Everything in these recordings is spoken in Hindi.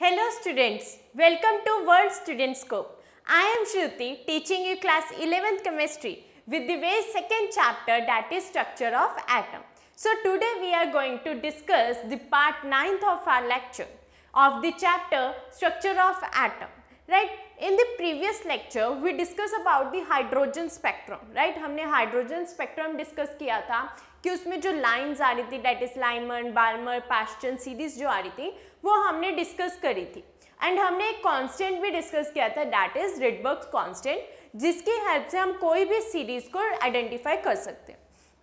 Hello students, welcome to World Student Scope. I am Shruti teaching you class 11th chemistry with the very second chapter, that is structure of atom. So today we are going to discuss the part 9th of our lecture of the chapter structure of atom. Right? In the previous lecture we discussed about the hydrogen spectrum. Right? हमने hydrogen spectrum discuss किया था कि उसमें जो लाइन्स आ रही थी that is Lyman, Balmer, Paschen series जो आ रही थी वो हमने डिस्कस करी थी एंड हमने एक कांस्टेंट भी डिस्कस किया था दैट इज रिडबर्ग कांस्टेंट, जिसकी हेल्प से हम कोई भी सीरीज को आइडेंटिफाई कर सकते हैं।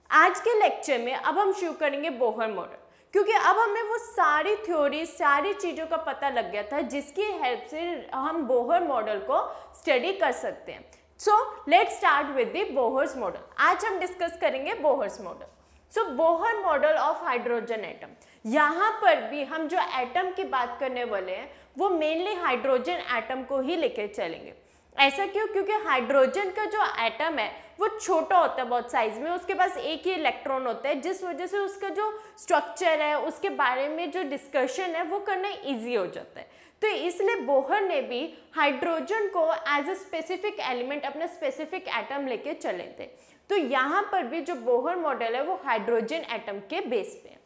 आज के लेक्चर में अब हम शुरू करेंगे बोहर मॉडल, क्योंकि अब हमें वो सारी थ्योरी सारी चीज़ों का पता लग गया था जिसकी हेल्प से हम बोहर मॉडल को स्टडी कर सकते हैं। So let's start with the Bohr's model. आज हम डिस्कस करेंगे Bohr's model. So Bohr model of hydrogen atom, यहाँ पर भी हम जो एटम की बात करने वाले हैं वो मेनली हाइड्रोजन एटम को ही लेके चलेंगे। ऐसा क्यों? क्योंकि हाइड्रोजन का जो एटम है वो छोटा होता है बहुत साइज में, उसके पास एक ही इलेक्ट्रॉन होता है, जिस वजह से उसका जो स्ट्रक्चर है उसके बारे में जो डिस्कशन है वो करना ईजी हो जाता है। तो इसलिए बोहर ने भी हाइड्रोजन को एज ए स्पेसिफिक एलिमेंट अपना स्पेसिफिक एटम लेके चले थे। तो यहाँ पर भी जो बोहर मॉडल है वो हाइड्रोजन एटम के बेस पे है।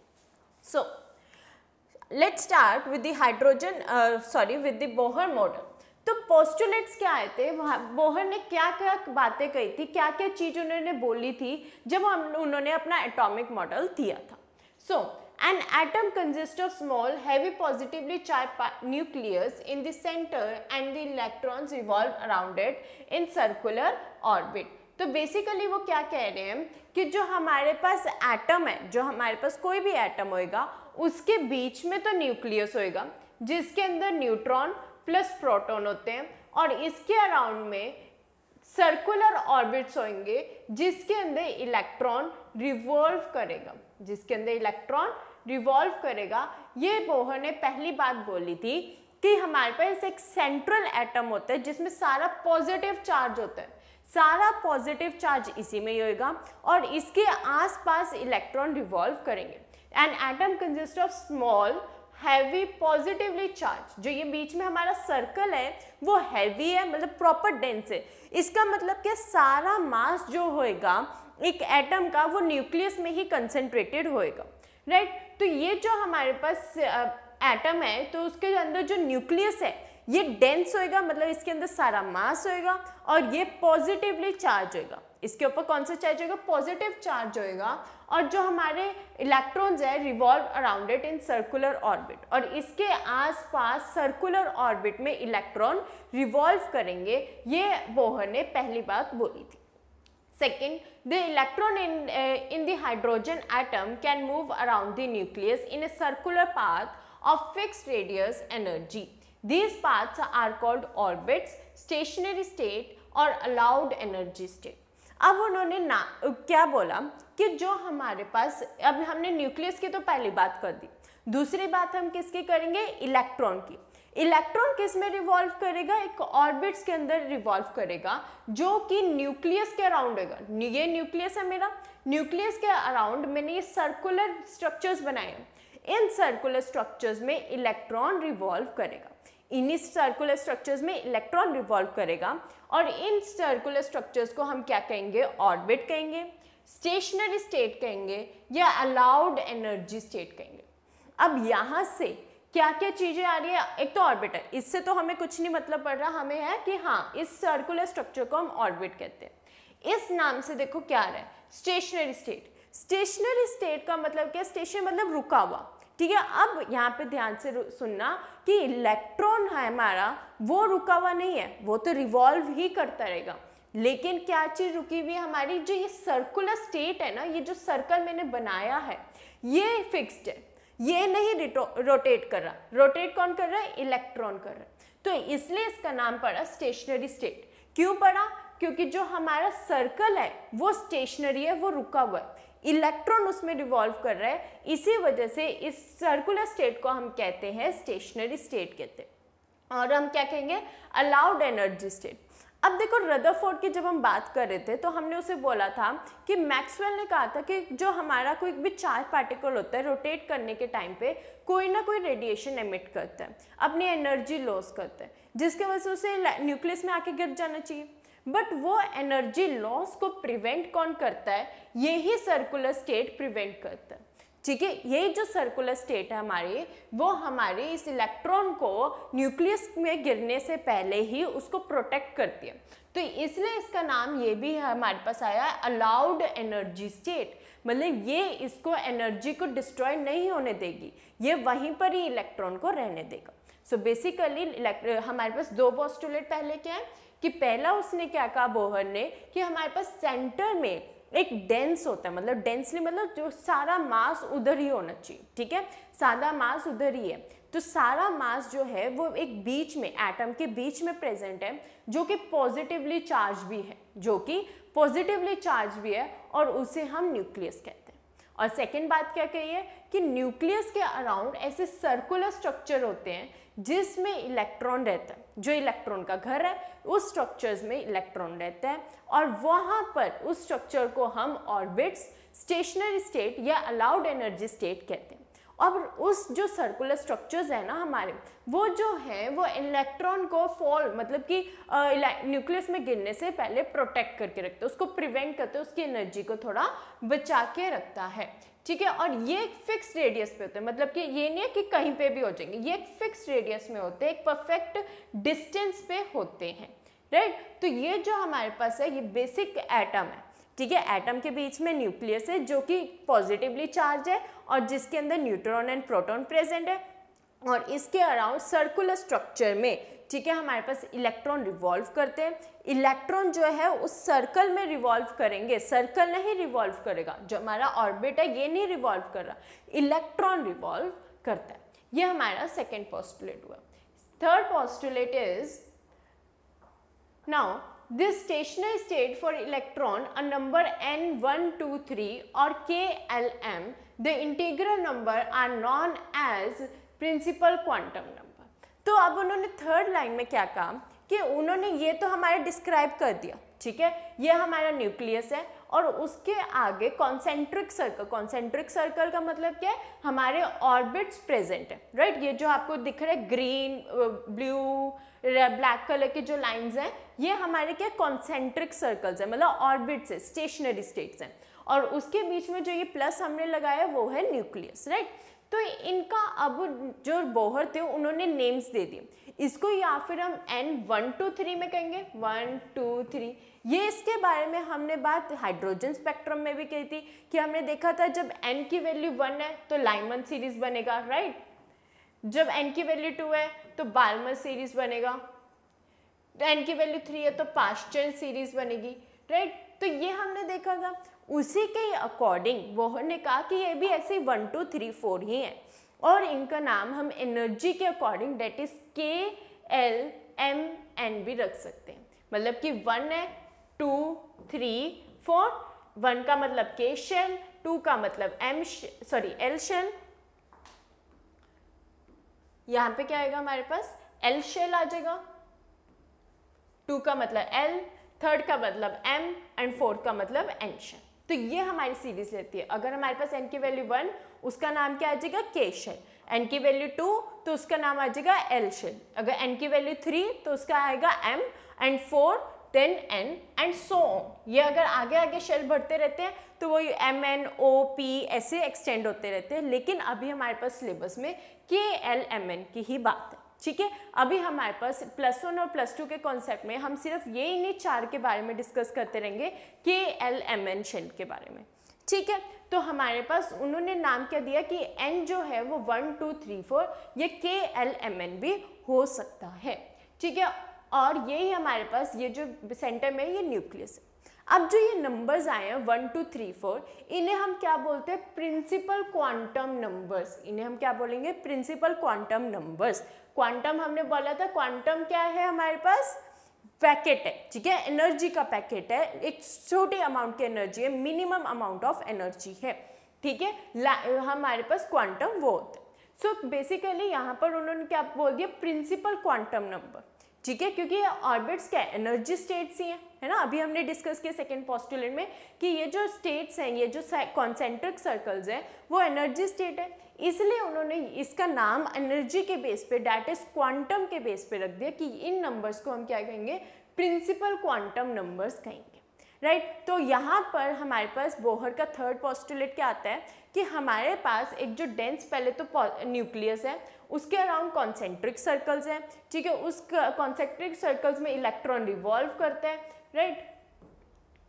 So let's start with the hydrogen with the Bohr model. तो पोस्टुलेट्स क्या आए थे, बोहर ने क्या क्या बातें कही थी, क्या क्या चीज़ उन्होंने बोली थी जब उन्होंने अपना एटॉमिक मॉडल दिया था। सो an atom consists of small heavy positively charged nucleus in the center and the electrons revolve around it in circular orbit। तो बेसिकली वो क्या कह रहे हैं कि जो हमारे पास एटम है, जो हमारे पास कोई भी एटम होएगा उसके बीच में तो न्यूक्लियस होएगा जिसके अंदर न्यूट्रॉन प्लस प्रोटॉन होते हैं और इसके अराउंड में सर्कुलर ऑर्बिट्स होंगे जिसके अंदर इलेक्ट्रॉन रिवॉल्व करेगा, जिसके अंदर इलेक्ट्रॉन रिवॉल्व करेगा। ये बोहर ने पहली बात बोली थी कि हमारे पास एक सेंट्रल एटम होता है जिसमें सारा पॉजिटिव चार्ज होता है, सारा पॉजिटिव चार्ज इसी में ही होगा और इसके आसपास इलेक्ट्रॉन रिवॉल्व करेंगे। An atom consist of small heavy positively charge, जो ये बीच में हमारा सर्कल है वो हैवी है, मतलब प्रॉपर डेंस है। इसका मतलब कि सारा मास जो होएगा एक एटम का वो न्यूक्लियस में ही कंसंट्रेटेड होएगा। राइट? तो ये जो हमारे पास एटम है तो उसके अंदर जो न्यूक्लियस है ये डेंस होएगा, मतलब इसके अंदर सारा मास होएगा और ये पॉजिटिवली चार्ज होएगा। इसके ऊपर कौन सा चार्ज होएगा? पॉजिटिव चार्ज होएगा और जो हमारे इलेक्ट्रॉन्स है revolve around it in circular orbit और इसके आसपास सर्कुलर ऑर्बिट में इलेक्ट्रॉन रिवॉल्व करेंगे। ये बोहर ने पहली बात बोली थी। Second, the electron in the hydrogen atom can move around the nucleus in a circular path of fixed radius energy. These paths are called orbits, stationary state or allowed energy state. अब उन्होंने क्या बोला कि जो हमारे पास, अब हमने न्यूक्लियस की तो पहली बात कर दी, दूसरी बात हम किसकी करेंगे? इलेक्ट्रॉन की। इलेक्ट्रॉन किस में रिवॉल्व करेगा? एक ऑर्बिट्स के अंदर रिवॉल्व करेगा जो कि न्यूक्लियस के अराउंड होगा। ये न्यूक्लियस है मेरा, न्यूक्लियस के अराउंड मैंने ये सर्कुलर स्ट्रक्चर्स बनाए हैं, इन सर्कुलर स्ट्रक्चर्स में इलेक्ट्रॉन रिवॉल्व करेगा, इन्हीं सर्कुलर स्ट्रक्चर्स में इलेक्ट्रॉन रिवॉल्व करेगा और इन सर्कुलर स्ट्रक्चर्स को हम क्या कहेंगे? ऑर्बिट कहेंगे, स्टेशनरी स्टेट कहेंगे या अलाउड एनर्जी स्टेट कहेंगे। अब यहाँ से क्या क्या चीजें आ रही है? एक तो ऑर्बिट है, इससे तो हमें कुछ नहीं मतलब पड़ रहा, हमें है कि हाँ इस सर्कुलर स्ट्रक्चर को हम ऑर्बिट कहते हैं। इस नाम से देखो क्या आ रहा है? Stationery state. स्टेशनरी स्टेट का मतलब क्या? स्टेशन मतलब रुका हुआ। ठीक है, अब यहाँ पे ध्यान से सुनना कि इलेक्ट्रॉन है हमारा वो रुका हुआ नहीं है, वो तो रिवॉल्व ही करता रहेगा, लेकिन क्या चीज रुकी हुई है हमारी? जो ये सर्कुलर स्टेट है ना, ये जो सर्कल मैंने बनाया है ये फिक्स्ड है, ये नहीं रोटेट कर रहा। रोटेट कौन कर रहा है? इलेक्ट्रॉन कर रहा है। तो इसलिए इसका नाम पड़ा स्टेशनरी स्टेट। क्यों पड़ा? क्योंकि जो हमारा सर्कल है वो स्टेशनरी है, वो रुका हुआ है, इलेक्ट्रॉन उसमें रिवॉल्व कर रहा है, इसी वजह से इस सर्कुलर स्टेट को हम कहते हैं स्टेशनरी स्टेट कहते हैं। और हम क्या कहेंगे? Allowed energy state. अब देखो रदरफोर्ड की जब हम बात कर रहे थे तो हमने उसे बोला था कि मैक्सवेल ने कहा था कि जो हमारा कोई भी चार्ज पार्टिकल होता है रोटेट करने के टाइम पे कोई ना कोई रेडिएशन एमिट करता है, अपनी एनर्जी लॉस करता है, जिसकी वजह से उसे न्यूक्लियस में आके गिर जाना चाहिए। बट वो एनर्जी लॉस को प्रिवेंट कौन करता है? यही सर्कुलर स्टेट प्रिवेंट करता है। ठीक है, यही जो सर्कुलर स्टेट है हमारी, वो हमारे इस इलेक्ट्रॉन को न्यूक्लियस में गिरने से पहले ही उसको प्रोटेक्ट करती है। तो इसलिए इसका नाम ये भी है हमारे पास आया है अलाउड एनर्जी स्टेट, मतलब ये इसको एनर्जी को डिस्ट्रॉय नहीं होने देगी, ये वहीं पर ही इलेक्ट्रॉन को रहने देगा। सो बेसिकली हमारे पास दो पोस्टुलेट पहले क्या है कि पहला उसने क्या कहा बोहर ने कि हमारे पास सेंटर में एक डेंस होता है, मतलब डेंसली मतलब जो सारा मास उधर ही होना चाहिए। ठीक है, सारा मास उधर ही है, तो सारा मास जो है वो एक बीच में एटम के बीच में प्रेजेंट है, जो कि पॉजिटिवली चार्ज भी है, जो कि पॉजिटिवली चार्ज भी है, और उसे हम न्यूक्लियस कहते हैं। और सेकेंड बात क्या कही है कि न्यूक्लियस के अराउंड ऐसे सर्कुलर स्ट्रक्चर होते हैं जिसमें इलेक्ट्रॉन रहता है, जो इलेक्ट्रॉन का घर है उस स्ट्रक्चर्स में इलेक्ट्रॉन रहता है, और वहाँ पर उस स्ट्रक्चर को हम ऑर्बिट्स, स्टेशनरी स्टेट या अलाउड एनर्जी स्टेट कहते हैं। और उस जो सर्कुलर स्ट्रक्चर्स है ना हमारे, वो जो है वो इलेक्ट्रॉन को फॉल मतलब कि न्यूक्लियस में गिरने से पहले प्रोटेक्ट करके रखते हैं, उसको प्रिवेंट करते हैं, उसकी एनर्जी को थोड़ा बचा के रखता है। ठीक है, और ये एक फिक्स रेडियस पे होते हैं, मतलब कि ये नहीं है कि कहीं पे भी हो जाएंगे, ये एक फिक्स रेडियस में होते हैं, एक परफेक्ट डिस्टेंस पे होते हैं। राइट, तो ये जो हमारे पास है ये बेसिक एटम है। ठीक है, एटम के बीच में न्यूक्लियस है जो कि पॉजिटिवली चार्ज है और जिसके अंदर न्यूट्रॉन एंड प्रोटॉन प्रेजेंट है, और इसके अराउंड सर्कुलर स्ट्रक्चर में ठीक है हमारे पास इलेक्ट्रॉन रिवॉल्व करते हैं। इलेक्ट्रॉन जो है उस सर्कल में रिवॉल्व करेंगे, सर्कल नहीं रिवॉल्व करेगा, जो हमारा ऑर्बिट है ये नहीं रिवॉल्व कर रहा, इलेक्ट्रॉन रिवॉल्व करता है। ये हमारा सेकेंड पोस्टुलेट हुआ। Third postulate is now this stationary state for electron a number n 1 2 3 or k l m the integral number are known as principal quantum number। तो अब उन्होंने थर्ड लाइन में क्या कहा कि उन्होंने ये तो हमारे डिस्क्राइब कर दिया। ठीक है, ये हमारा न्यूक्लियस है और उसके आगे कॉन्सेंट्रिक सर्कल, कॉन्सेंट्रिक सर्कल का मतलब क्या है, हमारे ऑर्बिट्स प्रेजेंट है। राइट, ये जो आपको दिख रहे ग्रीन ब्लू ब्लैक कलर के जो लाइंस हैं ये हमारे क्या कॉन्सेंट्रिक सर्कल्स है, मतलब ऑर्बिट्स है, स्टेशनरी स्टेट्स हैं, और उसके बीच में जो ये प्लस हमने लगाया वो है न्यूक्लियस। राइट, तो इनका अब जो बोहर थे उन्होंने नेम्स दे दिए, इसको या फिर हम n 1 2 3 में कहेंगे, 1 2 3। ये इसके बारे में हमने बात हाइड्रोजन स्पेक्ट्रम में भी कही थी कि हमने देखा था जब n की वैल्यू 1 है तो लाइमन सीरीज बनेगा। राइट, जब n की वैल्यू 2 है तो बाल्मर सीरीज बनेगा, n की वैल्यू 3 है तो पास्चर सीरीज बनेगी। राइट, तो ये हमने देखा था, उसी के अकॉर्डिंग बोहर ने कहा कि ये भी ऐसे 1 2 3 4 ही है, और इनका नाम हम एनर्जी के according that is k l m n भी रख सकते हैं, मतलब कि 1 है 2 3 4, 1 का मतलब k शेल, 2 का मतलब l शेल, यहाँ पे क्या आएगा हमारे पास l शेल आ जाएगा, 2 का मतलब l, थर्ड का मतलब m एंड फोर्थ का मतलब n शेल। तो ये हमारी सीरीज रहती है। अगर हमारे पास n की वैल्यू 1 उसका नाम क्या आ जाएगा k शेल, n की वैल्यू 2 तो उसका नाम आ जाएगा l शेल, अगर n की वैल्यू 3 तो उसका आएगा m and 4 then n and so on. ये अगर आगे आगे शेल बढ़ते रहते हैं तो वो m n o p ऐसे एक्सटेंड होते रहते हैं, लेकिन अभी हमारे पास सिलेबस में k l m n की ही बात है। ठीक है, अभी हमारे पास +1 और +2 के कॉन्सेप्ट में हम सिर्फ ये इन्हीं 4 के बारे में डिस्कस करते रहेंगे, k l m n shell के बारे में। ठीक है, तो हमारे पास उन्होंने नाम क्या दिया कि n जो है वो 1 2 3 4, ये k l m n भी हो सकता है। ठीक है, और यही हमारे पास ये जो सेंटर में ये न्यूक्लियस है। अब जो ये नंबर्स आए हैं 1 2 3 4, इन्हें हम क्या बोलते हैं, प्रिंसिपल क्वांटम नंबर्स। इन्हें हम क्या बोलेंगे, प्रिंसिपल क्वांटम नंबर्स। क्वांटम हमने बोला था, क्वांटम क्या है हमारे पास, पैकेट है। ठीक है, एनर्जी का पैकेट है, एक छोटी अमाउंट की एनर्जी है, मिनिमम अमाउंट ऑफ एनर्जी है। ठीक है, हमारे पास क्वांटम वो होते हैं। सो बेसिकली यहाँ पर उन्होंने क्या बोल दिया, प्रिंसिपल क्वांटम नंबर। ठीक है, क्योंकि ये ऑर्बिट्स क्या एनर्जी स्टेट्स ही हैं, है ना। अभी हमने डिस्कस किया सेकेंड पोस्टुलेट में कि ये जो स्टेट्स हैं, ये जो कॉन्सेंट्रिक सर्कल्स हैं, वो एनर्जी स्टेट है, इसलिए उन्होंने इसका नाम एनर्जी के बेस पे, दैट इज क्वांटम के बेस पे रख दिया कि इन नंबर्स को हम क्या कहेंगे, प्रिंसिपल क्वांटम नंबर्स कहेंगे, राइट। तो यहाँ पर हमारे पास बोहर का थर्ड पोस्टुलेट क्या आता है कि हमारे पास एक जो डेंस पहले तो न्यूक्लियस है, उसके अराउंड कॉन्सेंट्रिक सर्कल्स हैं, ठीक है, उस कॉन्सेंट्रिक सर्कल्स में इलेक्ट्रॉन रिवॉल्व करते हैं, राइट।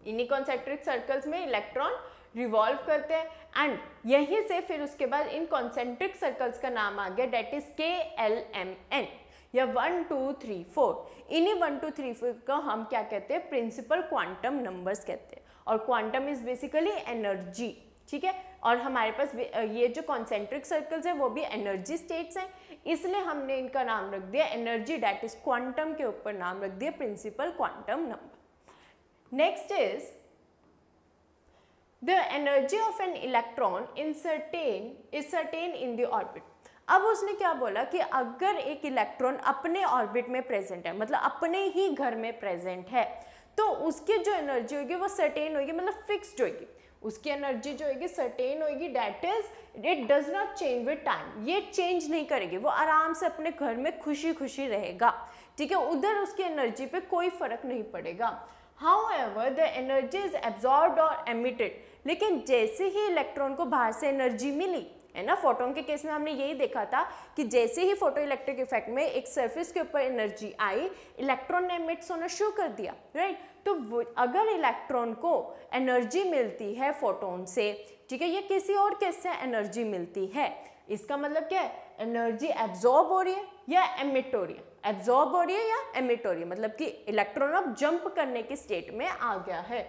इन्हीं कॉन्सेंट्रिक सर्कल्स में इलेक्ट्रॉन रिवॉल्व करते हैं एंड यहीं से फिर उसके बाद इन कॉन्सेंट्रिक सर्कल्स का नाम आ गया, डेट इज KLMN या 1 2 3 4। इन्हीं 1 2 3 4 को हम क्या कहते हैं, प्रिंसिपल क्वांटम नंबर्स कहते हैं। और क्वांटम इज बेसिकली एनर्जी, ठीक है। और हमारे पास ये जो कॉन्सेंट्रिक सर्कल्स है वो भी एनर्जी स्टेट्स हैं, इसलिए हमने इनका नाम रख दिया एनर्जी, डेट इज क्वांटम के ऊपर नाम रख दिया principal quantum number. Next is the energy of an electron is certain in the orbit। अब उसने क्या बोला कि अगर एक इलेक्ट्रॉन अपने ऑर्बिट में प्रेजेंट है, मतलब अपने ही घर में प्रेजेंट है, तो उसकी जो एनर्जी होगी वो सर्टेन होगी, मतलब फिक्स्ड होगी। उसकी एनर्जी जो होगी सर्टेन होगी, that is it does not change with time, ये चेंज नहीं करेगी, वो आराम से अपने घर में खुशी खुशी रहेगा, ठीक है, उधर उसकी एनर्जी पे कोई फर्क नहीं पड़ेगा। However, the energy is absorbed or emitted, लेकिन जैसे ही इलेक्ट्रॉन को बाहर से एनर्जी मिली, है ना, फोटोन के केस में हमने यही देखा था कि जैसे ही फोटो इलेक्ट्रिक इफेक्ट में एक सरफेस के ऊपर एनर्जी आई, इलेक्ट्रॉन ने एमिट्स होना शुरू कर दिया, राइट। तो अगर इलेक्ट्रॉन को एनर्जी मिलती है फोटोन से, ठीक है, ये किसी और केस से एनर्जी मिलती है, इसका मतलब क्या है, एनर्जी एब्जॉर्ब हो रही है या एमिट हो रही है, एब्जॉर्ब हो रही है या एमिट हो रही है, मतलब कि इलेक्ट्रॉन अब जंप करने की स्टेट में आ गया है।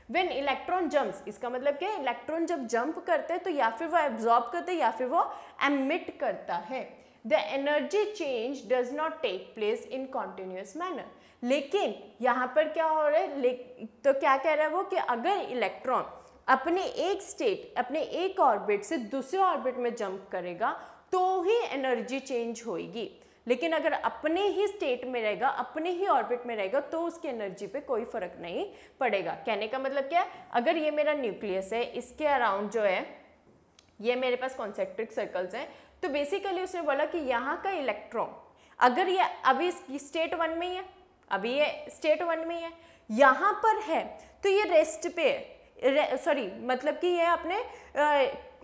व्हेन इलेक्ट्रॉन जंप्स, इसका मतलब क्या है, इलेक्ट्रॉन जब जंप करते हैं तो या फिर वो एब्जॉर्ब करते हैं या फिर वो एमिट करता है। The energy change does not take place in continuous manner, लेकिन यहाँ पर क्या हो रहा है, तो क्या कह रहा है वो कि अगर इलेक्ट्रॉन अपने एक स्टेट, अपने एक ऑर्बिट से दूसरे ऑर्बिट में जंप करेगा तो ही एनर्जी चेंज होगी, लेकिन अगर अपने ही स्टेट में रहेगा, अपने ही ऑर्बिट में रहेगा, तो उसकी एनर्जी पे कोई फर्क नहीं पड़ेगा। कहने का मतलब क्या है, अगर ये मेरा न्यूक्लियस है, इसके अराउंड जो है ये मेरे पास कॉन्सेंट्रिक सर्कल्स हैं, तो बेसिकली उसने बोला कि यहाँ का इलेक्ट्रॉन अगर ये अभी स्टेट 1 में ही है, अभी ये स्टेट 1 में ही है, यहाँ पर है तो ये रेस्ट पे है, सॉरी मतलब कि ये अपने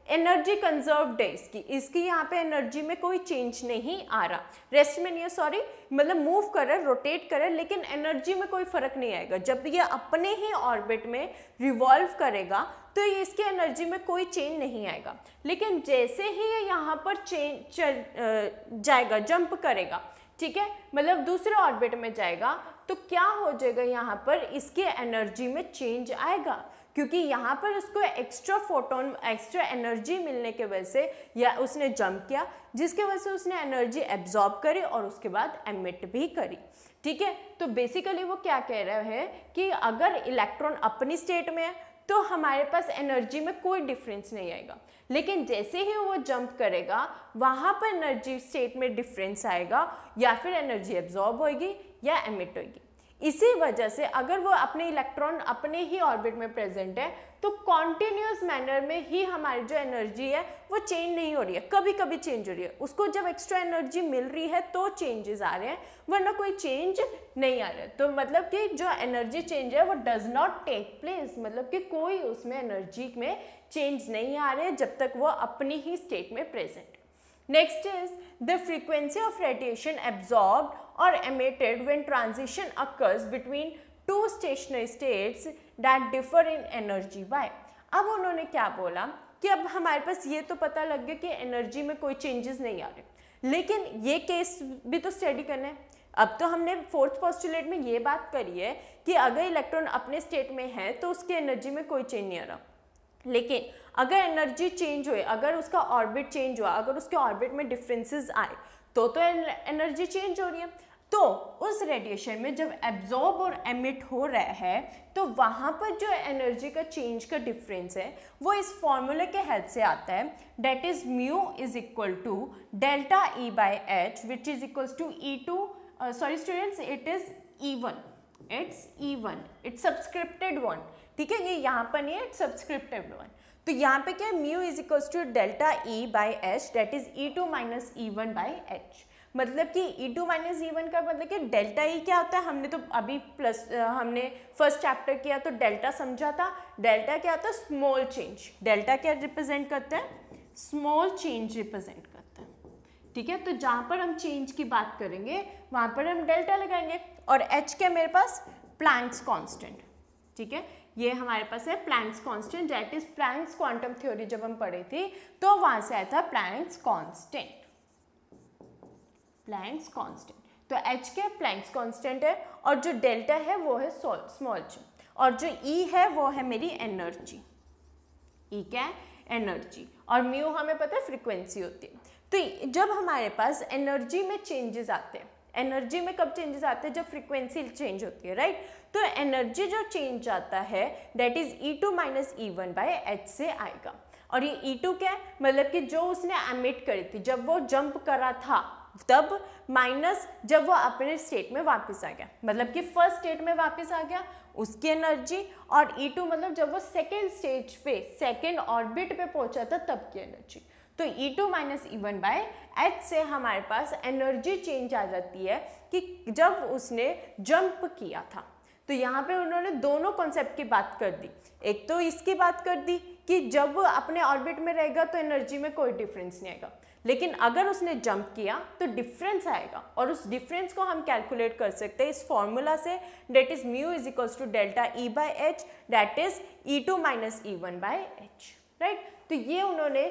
एनर्जी कंजर्व्ड है इसकी यहाँ पे एनर्जी में कोई चेंज नहीं आ रहा, रेस्ट में नहीं है, सॉरी मतलब मूव कर रहा है, रोटेट कर रहा है, लेकिन एनर्जी में कोई फर्क नहीं आएगा। जब ये अपने ही ऑर्बिट में रिवॉल्व करेगा तो ये इसकी एनर्जी में कोई चेंज नहीं आएगा, लेकिन जैसे ही ये यहाँ पर जाएगा, जंप करेगा, ठीक है, मतलब दूसरे ऑर्बिट में जाएगा, तो क्या हो जाएगा, यहाँ पर इसके एनर्जी में चेंज आएगा, क्योंकि यहाँ पर उसको एक्स्ट्रा फोटोन, एक्स्ट्रा एनर्जी मिलने के वजह से या उसने जंप किया, जिसके वजह से उसने एनर्जी एब्जॉर्ब करी और उसके बाद एमिट भी करी, ठीक है। तो बेसिकली वो क्या कह रहा है कि अगर इलेक्ट्रॉन अपनी स्टेट में है तो हमारे पास एनर्जी में कोई डिफरेंस नहीं आएगा, लेकिन जैसे ही वो जंप करेगा वहाँ पर एनर्जी स्टेट में डिफरेंस आएगा, या फिर एनर्जी एब्जॉर्ब होगी या एमिट होगी। इसी वजह से अगर वो अपने इलेक्ट्रॉन अपने ही ऑर्बिट में प्रेजेंट है तो कॉन्टिन्यूस मैनर में ही हमारी जो एनर्जी है वो चेंज नहीं हो रही है, कभी कभी चेंज हो रही है, उसको जब एक्स्ट्रा एनर्जी मिल रही है तो चेंजेस आ रहे हैं, वरना कोई चेंज नहीं आ रहा है। तो मतलब कि जो एनर्जी चेंज है वो डज नॉट टेक प्लेस, मतलब कि कोई उसमें एनर्जी में चेंज नहीं आ रहे जब तक वो अपनी ही स्टेट में present. Next is the frequency of radiation absorbed or emitted when transition occurs between two stationary states that differ in energy by। अब उन्होंने क्या बोला कि अब हमारे पास ये तो पता लग गया कि एनर्जी में कोई चेंजेस नहीं आ रहे, लेकिन ये केस भी तो स्टडी करना है। अब तो हमने फोर्थ पोस्टुलेट में ये बात करी है कि अगर इलेक्ट्रॉन अपने स्टेट में है तो उसकी एनर्जी में कोई चेंज नहीं आ रहा, लेकिन अगर एनर्जी चेंज हुए, अगर उसका ऑर्बिट चेंज हुआ, अगर उसके ऑर्बिट में डिफरेंसेस आए तो एनर्जी चेंज हो रही है। तो उस रेडिएशन में जब एब्जॉर्ब और एमिट हो रहा है तो वहाँ पर जो एनर्जी का चेंज का डिफरेंस है वो इस फॉर्मूले के हेल्प से आता है, that is mu is equal to delta E by H which is equals to E two sorry students, it is even, it's subscripted one, ठीक है, ये यहाँ पर नहीं है, इट्स सब्सक्रिप्टेड वन। तो यहाँ पे क्या है, mu is equals to delta E by h, that is E2 minus E1 by h. मतलब कि E2 माइनस E1 का मतलब कि डेल्टा ई क्या होता है, हमने तो अभी हमने फर्स्ट चैप्टर किया तो डेल्टा समझा था। डेल्टा क्या होता है, स्मॉल चेंज। डेल्टा क्या रिप्रेजेंट करता है, स्मॉल चेंज रिप्रेजेंट करता है, ठीक है। तो जहाँ पर हम चेंज की बात करेंगे वहाँ पर हम डेल्टा लगाएंगे। और एच क्या मेरे पास, प्लैंक्स कांस्टेंट, ठीक है, ये हमारे पास है Planck's constant, that is Planck's quantum theory जब हम पढ़े थे तो वहाँ से आया था प्लैंक्स कांस्टेंट, प्लैंक्स कांस्टेंट। तो एच के प्लैंक्स कांस्टेंट है और जो डेल्टा है वो है स्मॉल च, और जो ई है वो है मेरी एनर्जी। ई क्या है, एनर्जी, और म्यू हमें पता है फ्रीक्वेंसी होती है। तो जब हमारे पास एनर्जी में चेंजेस आते हैं, एनर्जी में कब चेंजेस आते हैं, जब फ्रीक्वेंसी चेंज होती है, राइट। तो एनर्जी जो चेंज आता है that is E2 minus E1 by H से आएगा। और ये E2 क्या है, मतलब कि जो उसने एमिट करी थी जब वो जंप करा था तब, माइनस जब वो अपने स्टेट में वापस आ गया, मतलब कि फर्स्ट स्टेट में वापस आ गया उसकी एनर्जी, और E2 मतलब जब वो सेकेंड स्टेज पे, सेकेंड ऑर्बिट पे पहुंचा था तब की एनर्जी। तो E2 minus E1 by H से हमारे पास एनर्जी चेंज आ जाती है कि जब उसने जंप किया था। तो यहाँ पे उन्होंने दोनों कॉन्सेप्ट की बात कर दी, एक तो इसकी बात कर दी कि जब अपने ऑर्बिट में रहेगा तो एनर्जी में कोई डिफरेंस नहीं आएगा, लेकिन अगर उसने जंप किया तो डिफरेंस आएगा, और उस डिफरेंस को हम कैलकुलेट कर सकते हैं इस फॉर्मूला से, that is mu is equals to delta E by h, that is E2 minus E1 by h, right. तो ये उन्होंने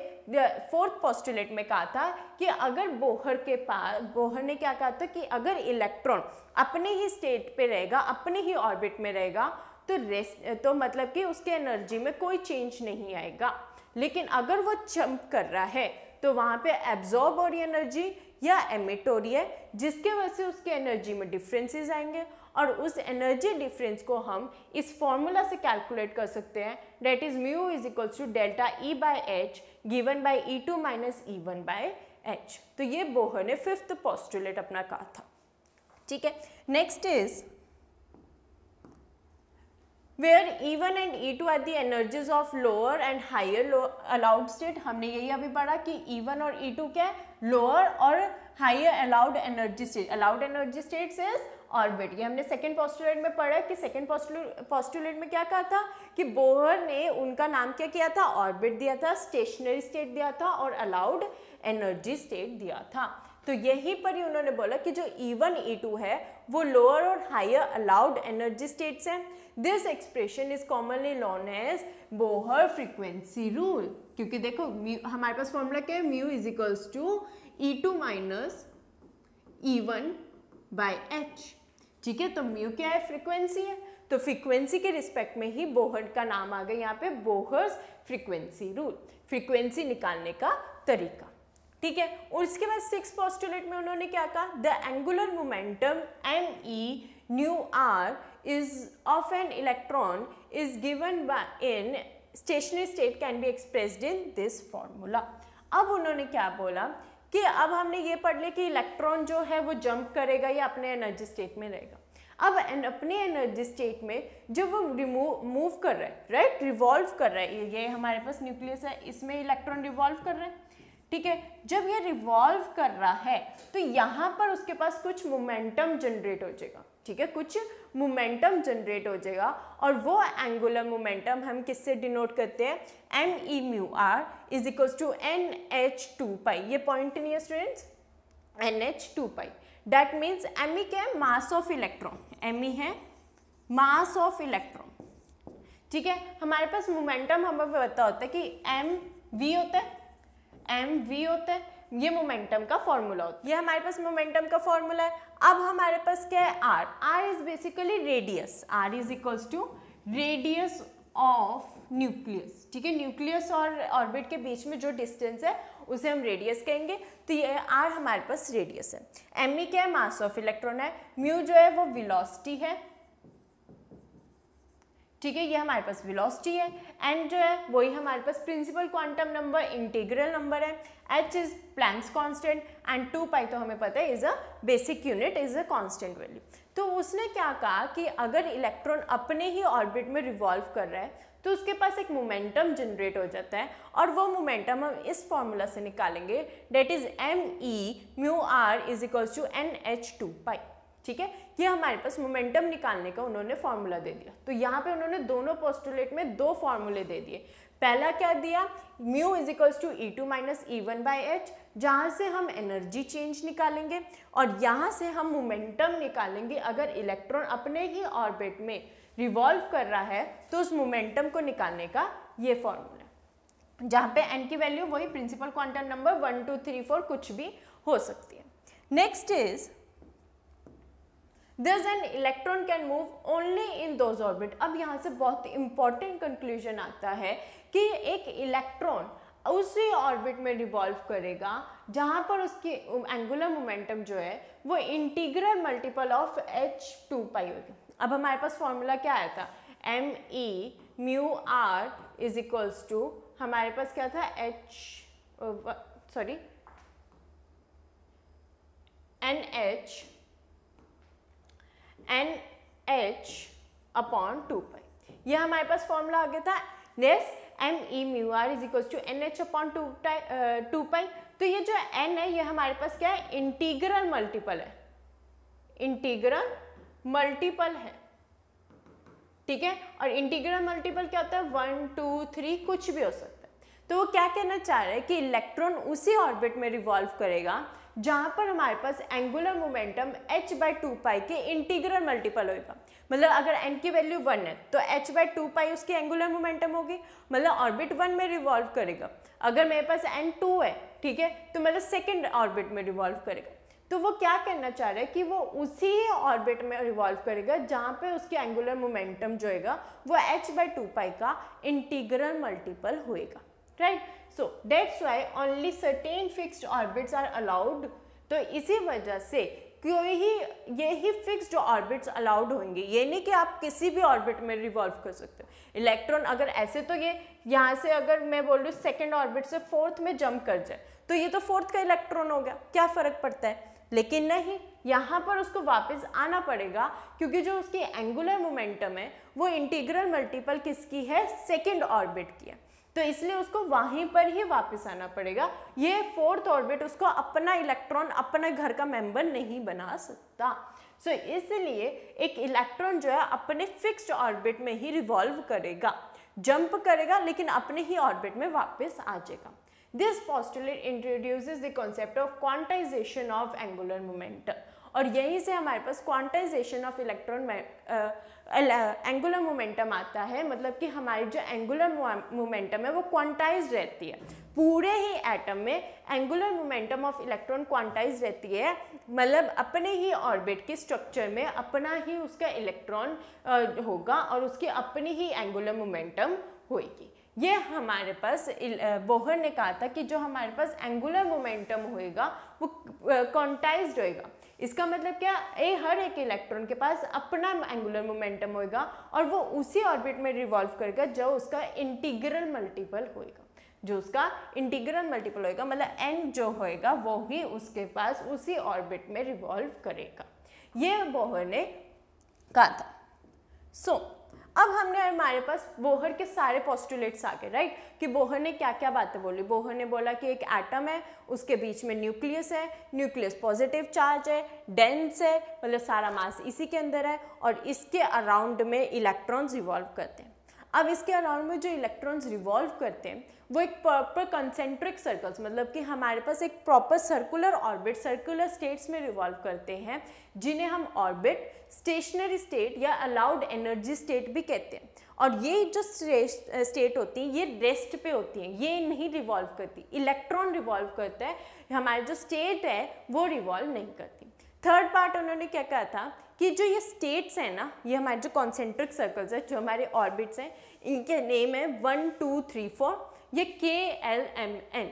फोर्थ पोस्टुलेट में कहा था कि अगर बोहर ने क्या कहा था कि अगर इलेक्ट्रॉन अपने ही स्टेट पे रहेगा, अपने ही ऑर्बिट में रहेगा तो मतलब कि उसके एनर्जी में कोई चेंज नहीं आएगा, लेकिन अगर वो जंप कर रहा है तो वहाँ पे एब्जॉर्ब हो रही एनर्जी या एमिट हो रही है, जिसके वजह से उसके एनर्जी में डिफरेंसेस आएंगे, और उस एनर्जी डिफरेंस को हम इस फॉर्मूला से कैलकुलेट कर सकते हैं, that is mu is equals to delta E by h given by E2 minus E1 by h. तो ये बोहर ने फिफ्थ पोस्टुलेट अपना कहा था, ठीक है। Next is where E1 and E2 are the energies of lower and higher allowed state। हमने यही अभी पढ़ा कि E1 और E2 क्या है, लोअर और higher allowed energy state. Allowed energy states is orbit, ये हमने सेकेंड पोस्टुलेट में पढ़ा कि सेकेंड पोस्टुलेट में क्या कहा था कि बोहर ने उनका नाम क्या किया था, ऑर्बिट दिया था, स्टेशनरी स्टेट दिया था और अलाउड एनर्जी स्टेट दिया था। तो यहीं पर ही उन्होंने बोला कि जो E1 E2 है वो लोअर और हायर अलाउड एनर्जी स्टेट्स हैं। This expression is commonly known as Bohr frequency rule, क्योंकि देखो हमारे पास फॉर्मूला क्या है, mu is equals to E2 minus E1 by h, ठीक है। तो म्यू क्या है, फ्रीक्वेंसी है, तो फ्रीक्वेंसी के रिस्पेक्ट में ही बोहर का नाम आ गया यहाँ पे, बोहर्स फ्रीक्वेंसी रूल, फ्रीक्वेंसी निकालने का तरीका, ठीक है। और उसके बाद सिक्स पोस्टुलेट में उन्होंने क्या कहा, the angular momentum me nu r is of an electron is given by in stationary state can be expressed in this formula। अब उन्होंने क्या बोला कि अब हमने ये पढ़ लिया कि इलेक्ट्रॉन जो है वो जंप करेगा या अपने एनर्जी स्टेट में रहेगा। अब अपने एनर्जी स्टेट में जब वो मूव कर रहा है, राइट, रिवॉल्व कर रहा है, ये हमारे पास न्यूक्लियस है, इसमें इलेक्ट्रॉन रिवॉल्व कर रहे हैं, ठीक है। जब ये रिवॉल्व कर रहा है तो यहाँ पर उसके पास कुछ मोमेंटम जनरेट हो जाएगा, ठीक है, कुछ मोमेंटम जनरेट हो जाएगा, और वो एंगुलर मोमेंटम हम किससे डिनोट करते हैं, me mu r is equals to NH2 pi. ये पॉइंट नहीं है students, NH2 pi, that means me क्या है, मास ऑफ इलेक्ट्रॉन, me है मास ऑफ इलेक्ट्रॉन, ठीक है। हमारे पास मोमेंटम हमें पता होता है कि mv होता है, mv होता है, ये मोमेंटम का फॉर्मूला होता है, ये हमारे पास मोमेंटम का फॉर्मूला है। अब हमारे पास क्या है, r is basically radius, r is equals to radius of nucleus, ठीक है। न्यूक्लियस और ऑर्बिट के बीच में जो डिस्टेंस है उसे हम रेडियस कहेंगे, तो ये r हमारे पास रेडियस है। me क्या है, मास ऑफ इलेक्ट्रॉन है, म्यू जो है वो वेलोसिटी है, ठीक है, ये हमारे पास वेलोसिटी है, एंड जो है वही हमारे पास principal quantum number integral number है, h is Planck's constant and 2 pi तो हमें पता है is a basic unit, is a constant value. तो उसने क्या कहा कि अगर इलेक्ट्रॉन अपने ही ऑर्बिट में रिवॉल्व कर रहा है तो उसके पास एक मोमेंटम जनरेट हो जाता है, और वो मोमेंटम हम इस फॉर्मूला से निकालेंगे, that is m/r is equals to nh2 pi. ठीक है, ये हमारे पास मोमेंटम निकालने का उन्होंने फॉर्मूला दे दिया। तो यहाँ पे उन्होंने दोनों पोस्टुलेट में दो फॉर्मूले दे दिए। पहला क्या दिया, mu is equals to E2 minus E1 by h, जहाँ से हम एनर्जी चेंज निकालेंगे, और यहाँ से हम मोमेंटम निकालेंगे। अगर इलेक्ट्रॉन अपने ही ऑर्बिट में रिवॉल्व कर रहा है तो उस मोमेंटम को निकालने का ये फॉर्मूला, जहाँ पे n की वैल्यू वही प्रिंसिपल क्वांटम नंबर 1 2 3 4 कुछ भी हो सकती है। Next is Thus an electron can move only in those orbit। अब यहाँ से बहुत इंपॉर्टेंट कंक्लूजन आता है कि एक इलेक्ट्रॉन उसी ऑर्बिट में रिवॉल्व करेगा जहाँ पर उसकी एंगुलर मोमेंटम जो है वो इंटीग्रल मल्टीपल ऑफ h2 पाई होगी। अब हमारे पास फॉर्मूला क्या आया था, m/r इज इक्वल्स टू, हमारे पास क्या था, NH अपॉन 2 पाई, ये हमारे पास फॉर्मूला आ गया था। Next m/r is equals to NH upon 2 pi. तो ये जो n है ये हमारे पास क्या है, इंटीग्रल मल्टीपल है, इंटीग्रल मल्टीपल है। ठीक है, और इंटीग्रल मल्टीपल क्या होता है, 1 2 3 कुछ भी हो सकता है। तो वो क्या कहना चाह रहे हैं कि इलेक्ट्रॉन उसी ऑर्बिट में रिवॉल्व करेगा जहाँ पर हमारे पास एंगुलर मोमेंटम h/2 पाई के इंटीग्रल मल्टीपल होगा। मतलब अगर n की वैल्यू 1 है तो h/2 पाई उसकी एंगुलर मोमेंटम होगी, मतलब ऑर्बिट 1 में रिवॉल्व करेगा। अगर मेरे पास n2 है, ठीक है, तो मतलब सेकेंड ऑर्बिट में रिवॉल्व करेगा। तो वो क्या कहना चाह रहे हैं कि वो उसी ऑर्बिट में रिवॉल्व करेगा जहाँ पे उसकी एंगुलर मोमेंटम जो होगा वो h/2 पाई का इंटीग्रल मल्टीपल होएगा, right. So that's why only certain fixed orbits are allowed. तो इसी वजह से कोई ही यही फिक्स्ड ऑर्बिट्स अलाउड होंगे, ये नहीं कि आप किसी भी ऑर्बिट में रिवॉल्व कर सकते हो। इलेक्ट्रॉन अगर ऐसे तो ये यहाँ से अगर मैं बोल रही हूँ सेकेंड ऑर्बिट से फोर्थ में जंप कर जाए तो ये तो फोर्थ का इलेक्ट्रॉन हो गया, क्या फर्क पड़ता है। लेकिन नहीं, यहाँ पर उसको वापस आना पड़ेगा क्योंकि जो उसकी एंगुलर मोमेंटम है वो इंटीग्रल मल्टीपल किसकी है, सेकेंड ऑर्बिट की है। तो इसलिए उसको वहीं पर ही वापस आना पड़ेगा। ये फोर्थ ऑर्बिट उसको अपना इलेक्ट्रॉन अपने घर का मेंबर नहीं बना सकता। सो इसलिए एक इलेक्ट्रॉन जो है अपने फिक्स्ड ऑर्बिट में ही रिवॉल्व करेगा, जंप करेगा, लेकिन अपने ही ऑर्बिट में वापस आ जाएगा। This postulate introduces the concept of quantization of angular momentum, और यहीं से हमारे पास quantization of electron angular momentum आता है। मतलब कि हमारी जो एंगुलर मोमेंटम है वो क्वांटाइज रहती है। पूरे ही एटम में angular momentum of electron quantize रहती है, मतलब अपने ही ऑर्बिट के स्ट्रक्चर में अपना ही उसका इलेक्ट्रॉन होगा और उसकी अपनी ही एंगुलर मोमेंटम होगी। ये हमारे पास बोहर ने कहा था कि जो हमारे पास एंगुलर मोमेंटम होएगा वो क्वांटाइज्ड होएगा। इसका मतलब क्या, हर एक इलेक्ट्रॉन के पास अपना एंगुलर मोमेंटम होएगा और वो उसी ऑर्बिट में रिवॉल्व करेगा जो उसका इंटीग्रल मल्टीपल होएगा। जो उसका इंटीग्रल मल्टीपल होएगा मतलब n जो होएगा वो ही उसके पास उसी ऑर्बिट में रिवॉल्व करेगा। ये बोहर ने कहा था। सो अब हमने हमारे पास बोहर के सारे पोस्टुलेट्स आ गए, राइट, कि बोहर ने क्या क्या बातें बोली। बोहर ने बोला कि एक एटम है, उसके बीच में न्यूक्लियस है, न्यूक्लियस पॉजिटिव चार्ज है, डेंस है, मतलब सारा मास इसी के अंदर है, और इसके अराउंड में इलेक्ट्रॉन्स रिवॉल्व करते हैं। अब इसके अराउंड में जो इलेक्ट्रॉन्स रिवॉल्व करते हैं वो एक प्रॉपर कंसेंट्रिक सर्कल्स, मतलब कि हमारे पास एक proper circular orbit, circular states में रिवॉल्व करते हैं, जिन्हें हम ऑर्बिट, स्टेशनरी स्टेट या अलाउड एनर्जी स्टेट भी कहते हैं। और ये जो स्टेट होती है ये रेस्ट पे होती हैं, ये नहीं रिवॉल्व करती। इलेक्ट्रॉन रिवॉल्व करता है, हमारी जो स्टेट है वो रिवॉल्व नहीं करती। थर्ड पार्ट उन्होंने क्या कहा था कि जो ये स्टेट्स हैं ना, ये हमारे जो कॉन्सेंट्रिक सर्कल्स है, जो हमारे ऑर्बिट्स हैं, इनके नेम है 1 2 3 4, ये KLMN,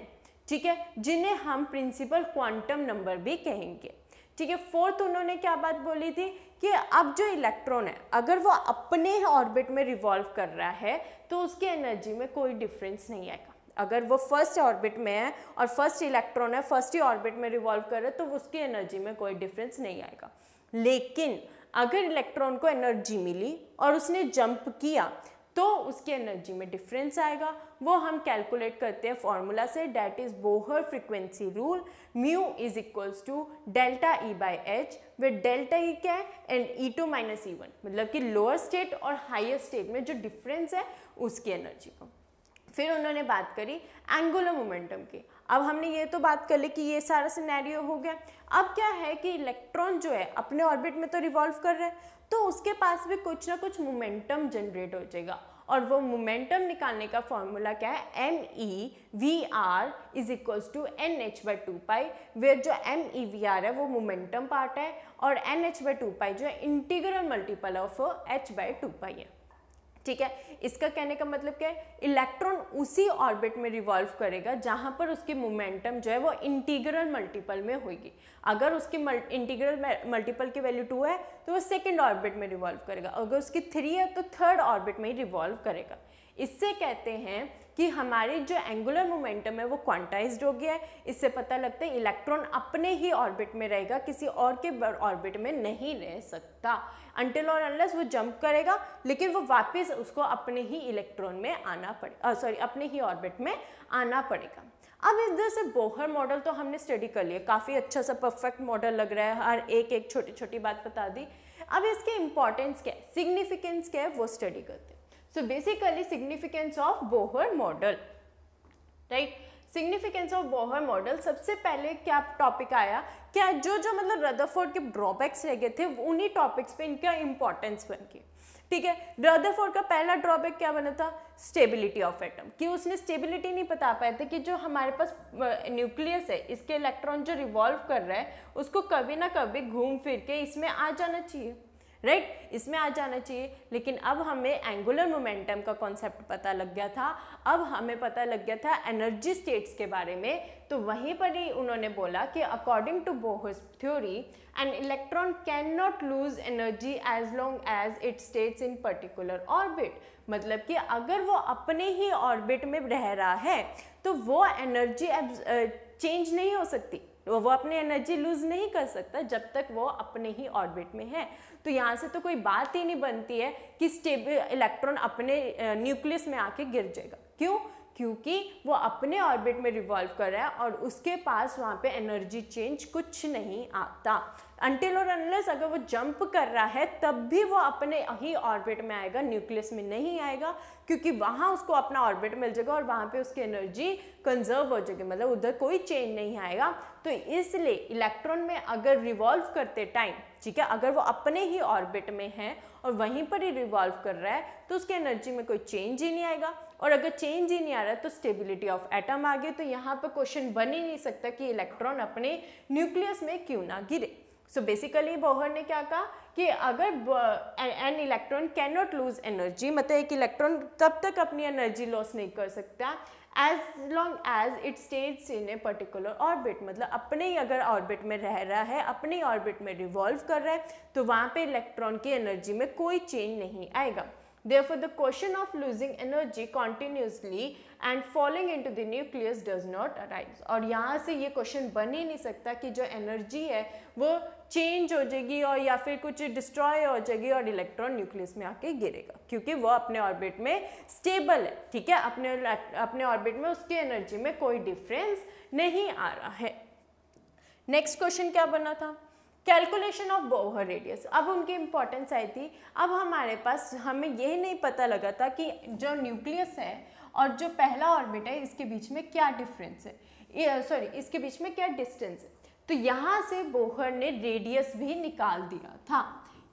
ठीक है, जिन्हें हम प्रिंसिपल क्वांटम नंबर भी कहेंगे। ठीक है। फोर्थ उन्होंने क्या बात बोली थी कि अब जो इलेक्ट्रॉन है अगर वो अपने ऑर्बिट में रिवॉल्व कर रहा है तो उसकी एनर्जी में कोई डिफरेंस नहीं आएगा। अगर वो फर्स्ट ऑर्बिट में है और फर्स्ट इलेक्ट्रॉन है फर्स्ट ही ऑर्बिट में रिवॉल्व कर रहा है तो उसकी एनर्जी में कोई डिफरेंस नहीं आएगा। लेकिन अगर इलेक्ट्रॉन को एनर्जी मिली और उसने जंप किया तो उसकी एनर्जी में डिफरेंस आएगा। वो हम कैलकुलेट करते हैं फॉर्मूला से, that is Bohr frequency rule, mu is equals to delta E by h, with delta E क्या है एंड E2 माइनस E1, मतलब कि लोअर स्टेट और हायर स्टेट में जो डिफरेंस है उसकी एनर्जी को। फिर उन्होंने बात करी एंगुलर मोमेंटम की। अब हमने ये तो बात कर ली कि ये सारा सिनेरियो हो गया। अब क्या है कि इलेक्ट्रॉन जो है अपने ऑर्बिट में तो रिवॉल्व कर रहा है तो उसके पास भी कुछ ना कुछ मोमेंटम जनरेट हो जाएगा और वो मोमेंटम निकालने का फॉर्मूला क्या है, MEVR is equals to NH/2π, where जो MEVR है वो मोमेंटम पार्ट है और NH/2π जो है इंटीग्रल मल्टीपल ऑफ H/2π है। ठीक है, इसका कहने का मतलब क्या है, इलेक्ट्रॉन उसी ऑर्बिट में रिवॉल्व करेगा जहां पर उसकी मोमेंटम जो है वो इंटीग्रल मल्टीपल में होगी। अगर उसकी इंटीग्रल मल्टीपल की वैल्यू 2 है तो वो सेकंड ऑर्बिट में रिवॉल्व करेगा, अगर उसकी 3 है तो थर्ड ऑर्बिट में ही रिवॉल्व करेगा। इससे कहते हैं कि हमारी जो एंगुलर मोमेंटम है वो क्वांटाइज्ड हो गया है। इससे पता लगता है इलेक्ट्रॉन अपने ही ऑर्बिट में रहेगा, किसी और के ऑर्बिट में नहीं रह सकता अनटिल और अनलेस वो जंप करेगा, लेकिन वो वापस उसको अपने ही इलेक्ट्रॉन में आना पड़ेगा, अपने ही ऑर्बिट में आना पड़ेगा। अब इधर से बोहर मॉडल तो हमने स्टडी कर लिया, काफ़ी अच्छा सा परफेक्ट मॉडल लग रहा है, हर एक छोटी छोटी बात बता दी। अब इसके इंपॉर्टेंस क्या है, सिग्निफिकेंस क्या है, वो स्टडी करते हैं। So basically significance of Bohr model, right? Significance of Bohr model, सबसे पहले क्या टॉपिक आया, क्या जो मतलब रदरफोर्ड के ड्रॉबैक्स रह गए थे उन्हीं टॉपिक्स पे इनका इंपॉर्टेंस बन गई। ठीक है, रदरफोर्ड का पहला ड्रॉबैक क्या बना था, स्टेबिलिटी ऑफ एटम, कि उसने स्टेबिलिटी नहीं बता पाए थे कि जो हमारे पास न्यूक्लियस है इसके इलेक्ट्रॉन जो रिवॉल्व कर रहा है उसको कभी ना कभी घूम फिर के इसमें आ जाना चाहिए, राइट, इसमें आ जाना चाहिए। लेकिन अब हमें एंगुलर मोमेंटम का कॉन्सेप्ट पता लग गया था, अब हमें पता लग गया था एनर्जी स्टेट्स के बारे में। तो वहीं पर ही उन्होंने बोला कि according to Bohr's theory an electron can not lose energy as long as it states in particular orbit, मतलब कि अगर वो अपने ही ऑर्बिट में रह रहा है तो वो एनर्जी चेंज नहीं हो सकती, वो अपनी एनर्जी लूज नहीं कर सकता जब तक वो अपने ही ऑर्बिट में है। तो यहाँ से तो कोई बात ही नहीं बनती है कि स्टेबल इलेक्ट्रॉन अपने न्यूक्लियस में आके गिर जाएगा। क्यों? क्योंकि वो अपने ऑर्बिट में रिवॉल्व कर रहा है और उसके पास वहाँ पे एनर्जी चेंज कुछ नहीं आता। अनटिल और अनलेस अगर वो जंप कर रहा है तब भी वो अपने ही ऑर्बिट में आएगा, न्यूक्लियस में नहीं आएगा, क्योंकि वहाँ उसको अपना ऑर्बिट मिल जाएगा और वहाँ पे उसकी एनर्जी कंजर्व हो जाएगी, मतलब उधर कोई चेंज नहीं आएगा। तो इसलिए इलेक्ट्रॉन में अगर रिवॉल्व करते टाइम, ठीक है, अगर वो अपने ही ऑर्बिट में है और वहीं पर ही रिवॉल्व कर रहा है तो उसकी एनर्जी में कोई चेंज ही नहीं आएगा, और अगर चेंज ही नहीं आ रहा है तो स्टेबिलिटी ऑफ एटम आ गई। तो यहाँ पर क्वेश्चन बन ही नहीं सकता कि इलेक्ट्रॉन अपने न्यूक्लियस में क्यों ना गिरे। सो बेसिकली बोहर ने क्या कहा कि अगर N electron can not lose energy, मतलब एक इलेक्ट्रॉन तब तक अपनी एनर्जी लॉस नहीं कर सकता as long as it states in a particular orbit, मतलब अपने ही अगर ऑर्बिट में रह रहा है, अपने ही ऑर्बिट में रिवॉल्व कर रहा है तो वहाँ पे इलेक्ट्रॉन की एनर्जी में कोई चेंज नहीं आएगा। Therefore, the question of losing energy continuously and falling into the nucleus does not arise। और यहाँ से ये क्वेश्चन बन ही नहीं सकता कि जो एनर्जी है वो चेंज हो जाएगी और या फिर कुछ डिस्ट्रॉय हो जाएगी और इलेक्ट्रॉन न्यूक्लियस में आके गिरेगा, क्योंकि वो अपने ऑर्बिट में स्टेबल है। ठीक है, अपने ऑर्बिट में उसकी एनर्जी में कोई डिफरेंस नहीं आ रहा है। नेक्स्ट क्वेश्चन क्या बना था, कैलकुलेशन ऑफ बोहर रेडियस। अब उनकी इंपॉर्टेंस आई थी, अब हमारे पास हमें यह नहीं पता लगा था कि जो न्यूक्लियस है और जो पहला ऑर्बिट है इसके बीच में क्या डिफरेंस है, इसके बीच में क्या डिस्टेंस है। तो यहाँ से बोहर ने रेडियस भी निकाल दिया था,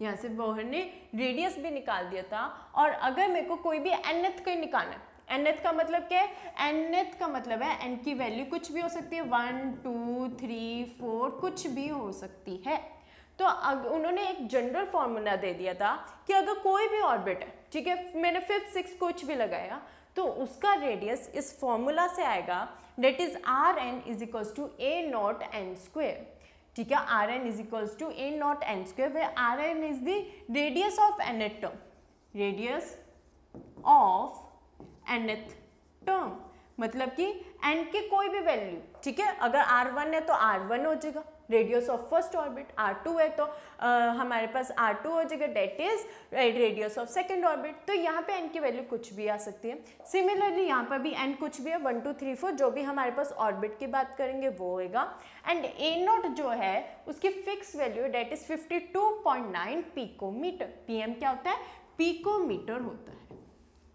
यहाँ से बोहर ने रेडियस भी निकाल दिया था। और अगर मेरे को कोई भी nth का निकालना है, nth का मतलब क्या है, nth का मतलब है n की वैल्यू कुछ भी हो सकती है, 1 2 3 4 कुछ भी हो सकती है। तो उन्होंने एक जनरल फॉर्मूला दे दिया था कि अगर कोई भी ऑर्बिट है, ठीक है, मैंने 5th 6th कुछ भी लगाया तो उसका रेडियस इस फॉर्मूला से आएगा, that is Rn is equals to A0 n square. ठीक है, r n is equals to a naught n square, where r n is the radius of nth term, radius of nth term, मतलब कि n के कोई भी वैल्यू, ठीक है, अगर r1 है तो r1 हो जाएगा, radius of first orbit, r2 है तो हमारे पास r2 हो जाएगा, that is radius of second orbit. तो यहाँ पे n की वैल्यू कुछ भी आ सकती है। सिमिलरली यहाँ पर भी n कुछ भी है, 1 2 3 4, जो भी हमारे पास ऑर्बिट की बात करेंगे वो होगा। एंड ए नॉट जो है उसकी fix value that is 52.9 picometre. PM क्या होता है, पिकोमीटर होता है,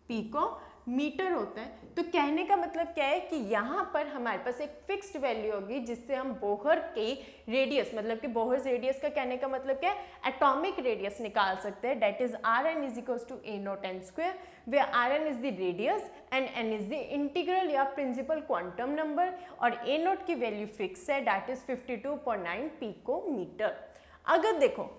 पिकोमीटर होता है। तो कहने का मतलब क्या है कि यहाँ पर हमारे पास एक फिक्स्ड वैल्यू होगी जिससे हम बोहर के रेडियस, मतलब कि बोहर रेडियस का कहने का मतलब क्या है, एटॉमिक रेडियस निकाल सकते हैं, that is r n is equals to a naught n square, where r n is the radius and n is the integral या प्रिंसिपल क्वांटम नंबर, और ए नॉट की वैल्यू फिक्स है, डेट इज 52.9 पिकोमीटर। अगर देखो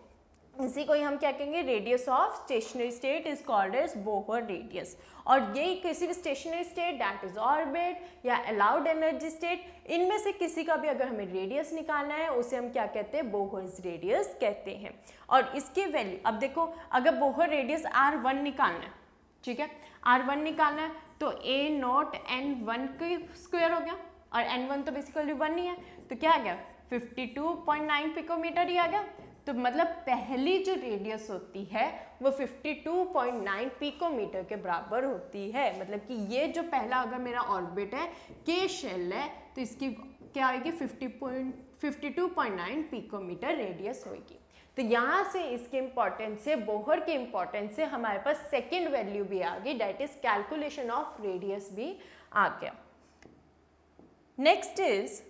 इसी को ही हम क्या कहेंगे, radius of stationary state is called as Bohr radius, और ये किसी भी stationary state that is orbit या अलाउड एनर्जी स्टेट, इनमें से किसी का भी अगर हमें रेडियस निकालना है उसे हम क्या कहते हैं, बोहर्स रेडियस कहते हैं। और इसकी वैल्यू अब देखो, अगर बोहर रेडियस r1 निकालना है, ठीक है, r1 निकालना है तो a नॉट n1 के स्क्वायर हो गया, और n1 तो बेसिकली 1 ही है, तो क्या आ गया 52.9 पिकोमीटर ही आ गया। तो मतलब पहली जो रेडियस होती है वो 52.9 पिकोमीटर के बराबर होती है, मतलब कि ये जो पहला अगर मेरा ऑर्बिट है के शेल है तो इसकी क्या आएगी 52.9 पिकोमीटर रेडियस होगी। तो यहाँ से इसके इम्पोर्टेंस से, बोहर के इम्पोर्टेंस से हमारे पास सेकेंड वैल्यू भी आ गई, that is calculation of radius भी आ गया। Next is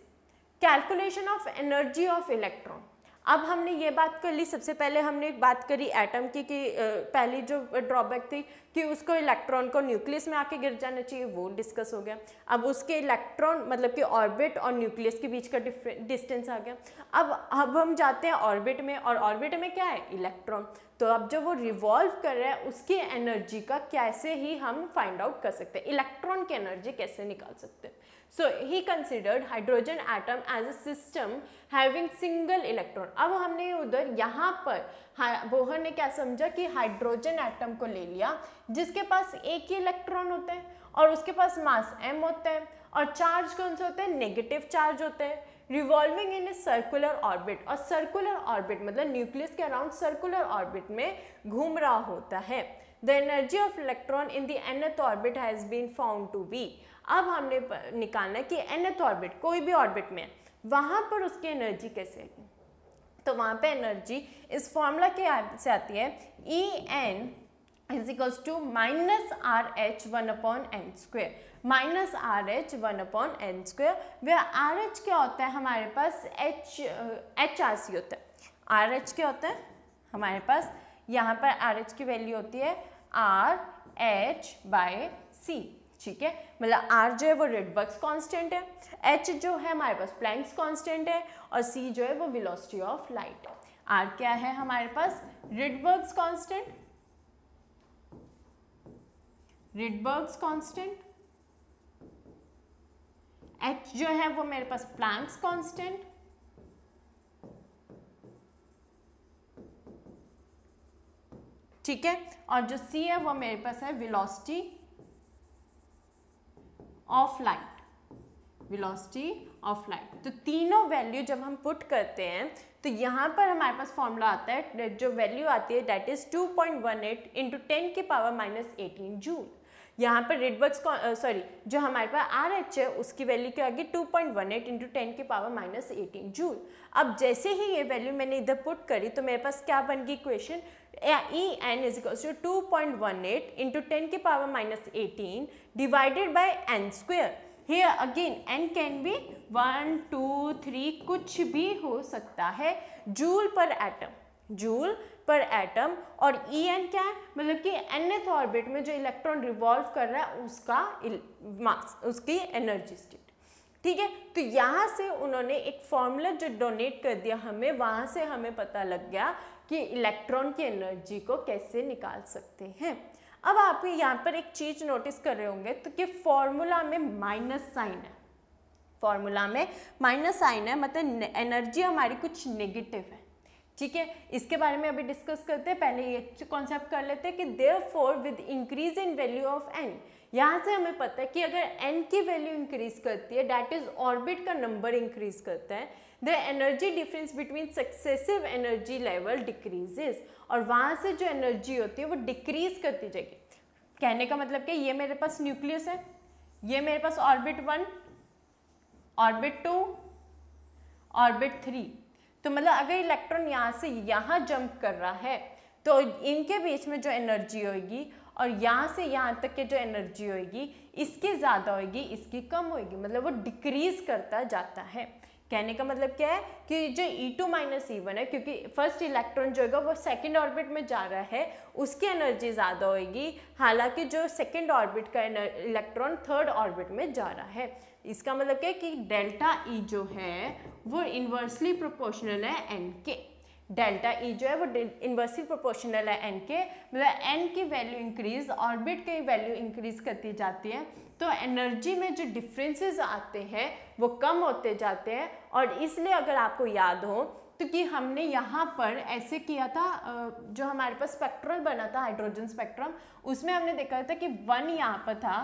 calculation of energy of electron. अब हमने ये बात कर ली, सबसे पहले हमने एक बात करी एटम की कि पहली जो ड्रॉबैक थी कि उसको इलेक्ट्रॉन को न्यूक्लियस में आके गिर जाना चाहिए, वो डिस्कस हो गया। अब उसके इलेक्ट्रॉन मतलब कि ऑर्बिट और न्यूक्लियस के बीच का डिस्टेंस आ गया। अब हम जाते हैं ऑर्बिट में, और ऑर्बिट में क्या है, इलेक्ट्रॉन। तो अब जब वो रिवॉल्व कर रहा है उसकी एनर्जी का कैसे ही हम फाइंड आउट कर सकते हैं, इलेक्ट्रॉन की एनर्जी कैसे निकाल सकते हैं। So he considered hydrogen atom as a system having single electron। अब हमने उधर यहाँ पर बोहर ने क्या समझा कि हाइड्रोजन एटम को ले लिया जिसके पास एक ही इलेक्ट्रॉन होता है और उसके पास मास m होता है, और चार्ज कौन सा होता है, नेगेटिव चार्ज होता है, revolving in a circular orbit. और सर्कुलर ऑर्बिट मतलब न्यूक्लियस के अराउंड सर्कुलर ऑर्बिट में घूम रहा होता है। The energy of electron in the nth orbit has been found to be. अब हमने निकालना है कि nth ऑर्बिट, कोई भी ऑर्बिट में, वहां पर उसकी एनर्जी कैसे आएगी। तो वहां पे एनर्जी इस फॉर्मूला के से आती है, En is equals to minus are h 1/n square, minus are h 1/n square. Where r h क्या होता है हमारे पास, एच आर सी होता है। आर एच क्या होता है हमारे पास, यहाँ पर आर एच की वैल्यू होती है आर एच बाय सी, ठीक है, मतलब R जो है वो रेडबर्ग्स कांस्टेंट है, H जो है हमारे पास प्लैंक्स कांस्टेंट है, और C जो है वो वेलोसिटी ऑफ लाइट है। R क्या है हमारे पास, Rydberg's constant, Rydberg's constant, H जो है वो मेरे पास प्लैंक्स कांस्टेंट, ठीक है, और जो C है वो मेरे पास है velocity of light, velocity of light. तो तीनों वैल्यू जब हम पुट करते हैं तो यहाँ पर हमारे पास फॉर्मूला आता है, जो वैल्यू आती है डेट इज 2.18 इंटू 10 की पावर -18 जूल। यहाँ पर रेडबर्ग्स सॉरी जो हमारे पास आर एच है उसकी वैल्यू क्या आ गई 2.18 इंटू 10 की पावर -18 जूल। अब जैसे ही ये वैल्यू मैंने इधर पुट करी तो मेरे पास क्या बन गई equation, En is equals to 2.18 into 10 की power -18 divided by n square। Here again n can be 1 2 3 कुछ भी हो सकता है, जूल पर एटम, जूल पर एटम। और En क्या है, मतलब कि nth ऑर्बिट में जो इलेक्ट्रॉन रिवॉल्व कर रहा है उसका मास, उसकी एनर्जी स्टेट, ठीक है। तो यहाँ से उन्होंने एक फॉर्मूला जो डोनेट कर दिया हमें, वहाँ से हमें पता लग गया कि इलेक्ट्रॉन की एनर्जी को कैसे निकाल सकते हैं। अब आप यहाँ पर एक चीज नोटिस कर रहे होंगे तो कि फॉर्मूला में माइनस साइन है, फॉर्मूला में माइनस साइन है, मतलब एनर्जी हमारी कुछ नेगेटिव है, ठीक है। इसके बारे में अभी डिस्कस करते हैं, पहले ये कॉन्सेप्ट कर लेते हैं कि therefore with increase in value of n, यहाँ से हमें पता है कि अगर n की वैल्यू इंक्रीज करती है, डैट इज ऑर्बिट का नंबर इंक्रीज करता है, the energy difference between successive energy level decreases, और वहाँ से जो एनर्जी होती है वो डिक्रीज करती जाएगी। कहने का मतलब कि ये मेरे पास न्यूक्लियस है, ये मेरे पास ऑर्बिट 1, ऑर्बिट 2, ऑर्बिट 3, तो मतलब अगर इलेक्ट्रॉन यहाँ से यहाँ जंप कर रहा है तो इनके बीच में जो एनर्जी होगी और यहाँ से यहाँ तक के जो एनर्जी होगी इसकी ज़्यादा होगी, इसकी कम होगी, मतलब वो डिक्रीज करता जाता है। कहने का मतलब क्या है कि जो E2 माइनस E1 है, क्योंकि फर्स्ट इलेक्ट्रॉन जो होगा वो सेकंड ऑर्बिट में जा रहा है, उसकी एनर्जी ज़्यादा होगी, हालांकि जो सेकंड ऑर्बिट का इलेक्ट्रॉन थर्ड ऑर्बिट में जा रहा है। इसका मतलब क्या है कि डेल्टा E जो है वो इन्वर्सली प्रोपोर्शनल है n के, डेल्टा E जो है वो इन्वर्सली प्रोपोर्शनल है n के, मतलब n की वैल्यू इंक्रीज, ऑर्बिट की वैल्यू इंक्रीज करती जाती है, तो एनर्जी में जो डिफरेंसेस आते हैं वो कम होते जाते हैं। और इसलिए अगर आपको याद हो तो कि हमने यहाँ पर ऐसे किया था, जो हमारे पास स्पेक्ट्रल बना था हाइड्रोजन स्पेक्ट्रम, उसमें हमने देखा था कि 1 यहाँ पर था,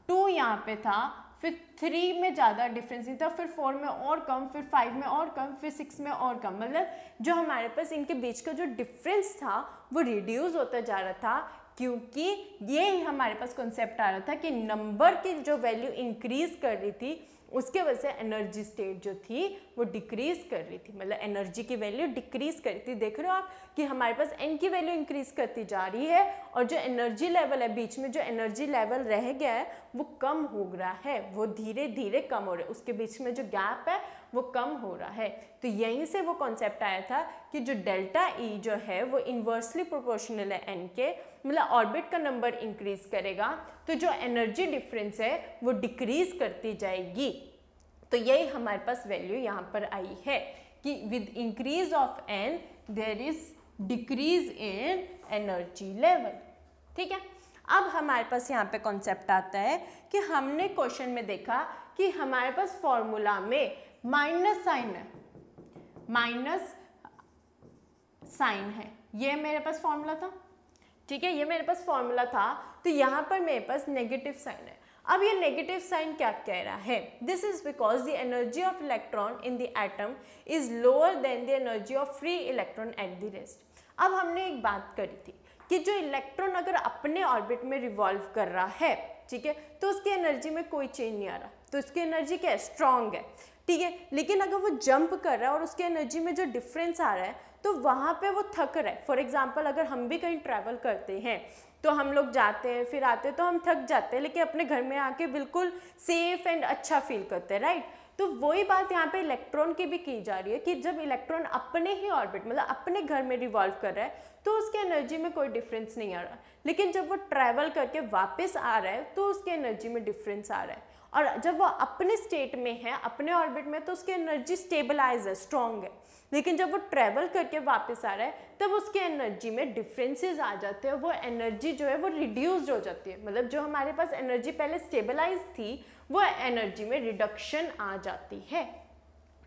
2 यहाँ पे था, फिर 3 में ज़्यादा डिफरेंस नहीं था, फिर 4 में और कम, फिर 5 में और कम, फिर 6 में और कम, मतलब जो हमारे पास इनके बीच का जो डिफरेंस था वो रिड्यूस होता जा रहा था, क्योंकि ये हमारे पास कॉन्सेप्ट आ रहा था कि नंबर की जो वैल्यू इंक्रीज कर रही थी उसके वजह से एनर्जी स्टेट जो थी वो डिक्रीज कर रही थी, मतलब एनर्जी की वैल्यू डिक्रीज कर रही थी। देख रहे हो आप कि हमारे पास n की वैल्यू इंक्रीज करती जा रही है और जो एनर्जी लेवल है, बीच में जो एनर्जी लेवल रह गया है वो कम हो रहा है, वो धीरे धीरे कम हो रहा है, उसके बीच में जो गैप है वो कम हो रहा है। तो यहीं से वो कॉन्सेप्ट आया था कि जो डेल्टा E जो है वो इन्वर्सली प्रोपोर्शनल है n के, मतलब ऑर्बिट का नंबर इंक्रीज करेगा तो जो एनर्जी डिफरेंस है वो डिक्रीज करती जाएगी। तो यही हमारे पास वैल्यू यहाँ पर आई है कि with increase of n there is decrease in energy level, ठीक है। अब हमारे पास यहाँ पे कॉन्सेप्ट आता है कि हमने क्वेश्चन में देखा कि हमारे पास फॉर्मूला में माइनस साइन है, माइनस साइन है, ये मेरे पास फॉर्मूला था, ठीक है, ये मेरे पास फॉर्मूला था, तो यहाँ पर मेरे पास नेगेटिव साइन है। अब ये नेगेटिव साइन क्या कह रहा है? This is because the energy of electron in the atom is lower than the energy of free electron at the rest. अब हमने एक बात करी थी कि जो इलेक्ट्रॉन अगर अपने ऑर्बिट में रिवॉल्व कर रहा है, ठीक है, तो उसकी एनर्जी में कोई चेंज नहीं आ रहा, तो उसकी एनर्जी क्या है? स्ट्रॉन्ग है, ठीक है। लेकिन अगर वो जंप कर रहा है और उसकी एनर्जी में जो डिफरेंस आ रहा है तो वहाँ पे वो थक रहा है। फॉर एग्जांपल अगर हम भी कहीं ट्रैवल करते हैं तो हम लोग जाते हैं फिर आते हैं तो हम थक जाते हैं, लेकिन अपने घर में आके बिल्कुल सेफ एंड अच्छा फील करते हैं, राइट। तो वही बात यहाँ पे इलेक्ट्रॉन की भी की जा रही है कि जब इलेक्ट्रॉन अपने ही ऑर्बिट मतलब अपने घर में रिवॉल्व कर रहा है तो उसकी एनर्जी में कोई डिफरेंस नहीं आ रहा, लेकिन जब वो ट्रैवल करके वापस आ रहा है तो उसकी एनर्जी में डिफरेंस आ रहा है। और जब वो अपने स्टेट में है, अपने ऑर्बिट में, तो उसकी एनर्जी स्टेबलाइज है, स्ट्रॉन्ग है। लेकिन जब वो ट्रैवल करके वापस आ रहा है तब उसकी एनर्जी में डिफरेंसेस आ जाते हैं, वो एनर्जी जो है वो रिड्यूस्ड हो जाती है, मतलब जो हमारे पास एनर्जी पहले स्टेबलाइज थी वो एनर्जी में रिडक्शन आ जाती है,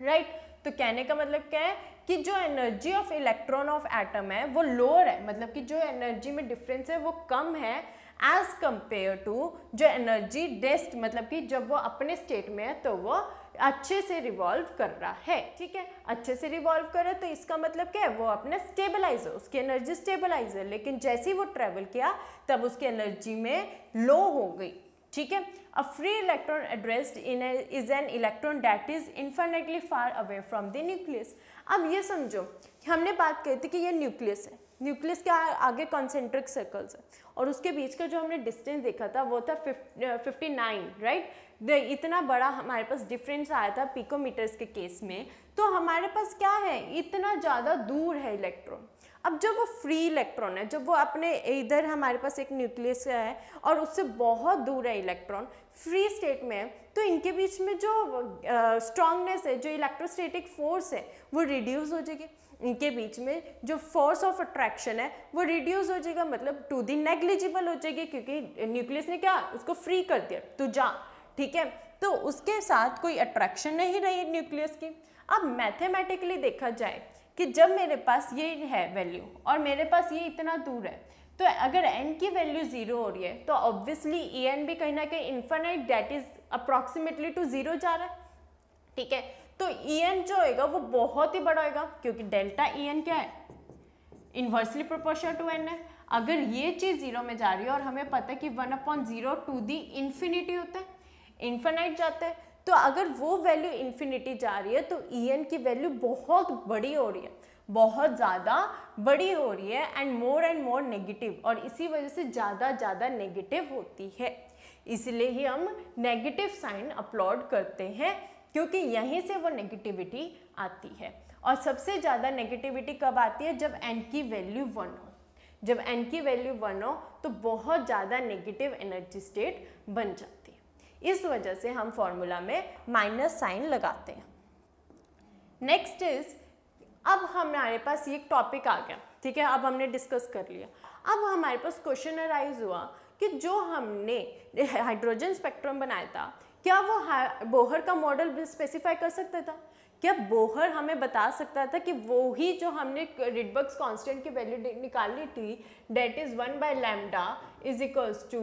राइट। तो कहने का मतलब क्या है कि जो energy of electron of atom है वो लोअर है, मतलब कि जो एनर्जी में डिफरेंस है वो कम है एज कंपेयर टू जो एनर्जी रेस्ट, मतलब कि जब वो अपने स्टेट में है तो वो अच्छे से रिवॉल्व कर रहा है, ठीक है, अच्छे से रिवॉल्व कर रहा है। तो इसका मतलब क्या है? वो अपने स्टेबलाइज है, उसकी एनर्जी स्टेबलाइज है, लेकिन जैसे ही वो ट्रेवल किया तब उसकी एनर्जी में लो हो गई, ठीक है। A free electron addressed in is an electron that is infinitely far away from the nucleus. अब ये समझो हमने बात करी थी कि ये न्यूक्लियस है, न्यूक्लियस के आगे कॉन्सेंट्रिक सर्कल्स है और उसके बीच का जो हमने डिस्टेंस देखा था वो था 59, राइट। इतना बड़ा हमारे पास डिफरेंस आया था पिकोमीटर्स के केस में, तो हमारे पास क्या है, इतना ज़्यादा दूर है इलेक्ट्रॉन। अब जब वो फ्री इलेक्ट्रॉन है, जब वो अपने इधर हमारे पास एक न्यूक्लियस है और उससे बहुत दूर है इलेक्ट्रॉन, फ्री स्टेट में है, तो इनके बीच में जो स्ट्रॉन्गनेस है, जो इलेक्ट्रोस्टैटिक फोर्स है वो रिड्यूस हो जाएगी। इनके बीच में जो फोर्स ऑफ अट्रैक्शन है वो रिड्यूस हो जाएगा, मतलब टू दी नेग्लिजिबल हो जाएगी, क्योंकि न्यूक्लियस ने क्या उसको फ्री कर दिया, तो जा, ठीक है। तो उसके साथ कोई अट्रैक्शन नहीं रही न्यूक्लियस की। अब मैथमेटिकली देखा जाए कि जब मेरे पास ये है वैल्यू और मेरे पास ये इतना दूर है, तो अगर n की वैल्यू 0 हो रही है तो ऑब्वियसली en भी कहीं ना कहीं infinite that is approximately to 0 जा रहा है, ठीक है। तो en जो होगा वो बहुत ही बड़ा होगा क्योंकि डेल्टा en क्या है, इन्वर्सली प्रोपोर्शनल टू n है। अगर ये चीज़ 0 में जा रही है और हमें पता है कि 1/0 टू दी इन्फिनिटी होता है, इन्फिनाइट जाता है, तो अगर वो वैल्यू इन्फिनिटी जा रही है तो en की वैल्यू बहुत बड़ी हो रही है, बहुत ज़्यादा बड़ी हो रही है एंड मोर नेगेटिव, और इसी वजह से ज़्यादा नेगेटिव होती है। इसलिए ही हम नेगेटिव साइन अपलोड करते हैं क्योंकि यहीं से वो नेगेटिविटी आती है। और सबसे ज़्यादा नेगेटिविटी कब आती है, जब n की वैल्यू 1 हो। जब n की वैल्यू 1 हो तो बहुत ज़्यादा नेगेटिव एनर्जी स्टेट बन जाती है। इस वजह से हम फॉर्मूला में माइनस साइन लगाते हैं। नेक्स्ट इज, अब हमारे पास ये टॉपिक आ गया, ठीक है, अब हमने डिस्कस कर लिया। अब हमारे पास क्वेश्चन अराइज हुआ कि जो हमने हाइड्रोजन स्पेक्ट्रम बनाया था, क्या वो बोहर का मॉडल स्पेसिफाई कर सकता था? क्या बोहर हमें बता सकता था कि वो ही जो हमने रिडबर्ग्स कांस्टेंट की वैल्यू निकाली थी, that is 1/λ is equals to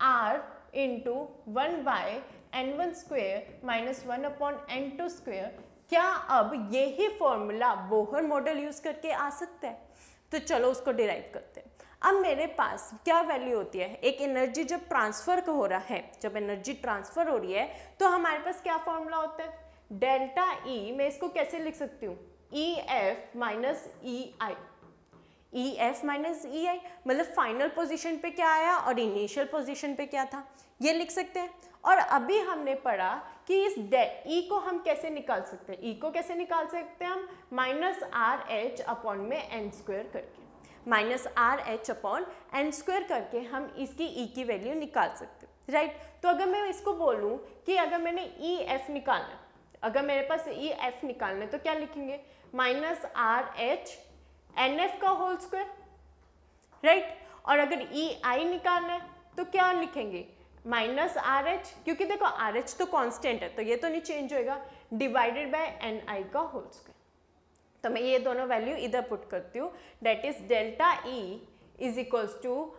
r into 1/n1 square minus 1/n2 square, क्या अब यही फॉर्मूला बोहर मॉडल यूज करके आ सकता है? तो चलो उसको डिराइव करते हैं। अब मेरे पास क्या वैल्यू होती है, एक एनर्जी जब ट्रांसफर हो रहा है, जब एनर्जी ट्रांसफर हो रही है तो हमारे पास क्या फॉर्मूला होता है, डेल्टा ई, मैं इसको कैसे लिख सकती हूँ, ई एफ माइनस ई आई। ई एफ माइनस ई आई मतलब फाइनल पोजीशन पे क्या आया और इनिशियल पोजीशन पे क्या था, ये लिख सकते हैं। और अभी हमने पढ़ा कि इस ई को हम कैसे निकाल सकते हैं, ई को कैसे निकाल सकते हैं हम, माइनस आर एच अपॉन में एन स्क्वायर करके, minus R H upon n square करके हम इसकी ई की वैल्यू निकाल सकते हैं, राइट। तो अगर मैं इसको बोलूँ कि अगर मैंने ई एफ निकालना, अगर मेरे पास ई एफ निकालना है तो क्या लिखेंगे, minus are h n F का होल स्क्वायर, राइट। और अगर ई आई निकालना है तो क्या लिखेंगे, माइनस आर एच, क्योंकि देखो आर एच तो कांस्टेंट है तो ये तो नहीं चेंज होएगा, डिवाइडेड बाय एन आई का होल स्क्वायर। तो मैं ये दोनों वैल्यू इधर पुट करती हूँ, that is delta E is equals to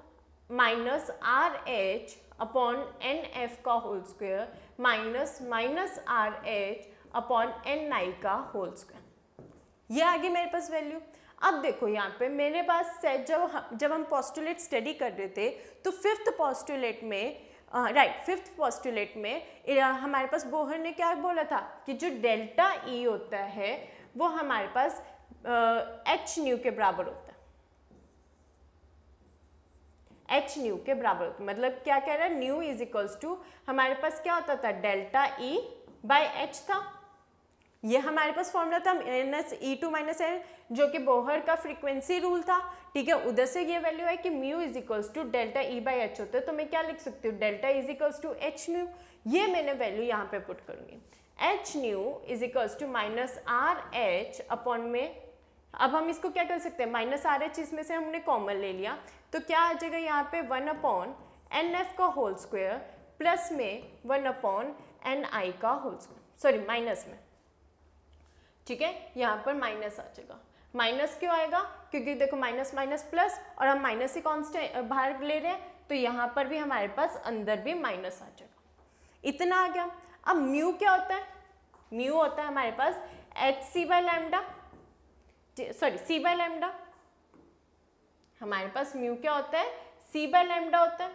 minus R H upon N F का whole square minus minus R H upon N I का होल स्क्वायर। ये आ गई मेरे पास वैल्यू। अब देखो यहाँ पे मेरे पास जब हम पोस्टुलेट स्टडी कर रहे थे तो फिफ्थ पोस्टुलेट में फिफ्थ पोस्टुलेट में हमारे पास बोहर ने क्या बोला था कि जो डेल्टा ई होता है वो हमारे पास एच न्यू के बराबर होता है, एच न्यू के बराबर होता है। मतलब क्या कह रहा है, न्यू इज इक्वल्स टू हमारे पास क्या होता था, डेल्टा ई बाय एच था, ये हमारे पास फॉर्मूला था, minus E two minus n, जो कि बोहर का फ्रीक्वेंसी रूल था, ठीक है। उधर से ये वैल्यू है कि mu is equals to delta E by h होता है, तो मैं क्या लिख सकती हूँ, delta is equals to h nu, ये मैंने वैल्यू यहाँ पे पुट करूंगी, h nu is equals to minus R H upon में, अब हम इसको क्या कर सकते हैं, माइनस आर एच इसमें से हमने कॉमन ले लिया तो क्या आ जाएगा यहाँ पे 1 एन एफ का होल स्क्वायर प्लस में 1 एन आई का होल स्क्वायर, सॉरी माइनस में, ठीक है, यहाँ पर माइनस आ जाएगा। माइनस क्यों आएगा, क्योंकि देखो माइनस माइनस प्लस और हम माइनस ही कांस्टेंट बाहर ले रहे हैं तो यहाँ पर भी हमारे पास अंदर भी माइनस आ जाएगा, इतना आ गया। अब म्यू क्या होता है, म्यू होता है हमारे पास H C by lambda, sorry C by lambda, हमारे पास म्यू क्या होता है, सी बाय लैम्डा होता है।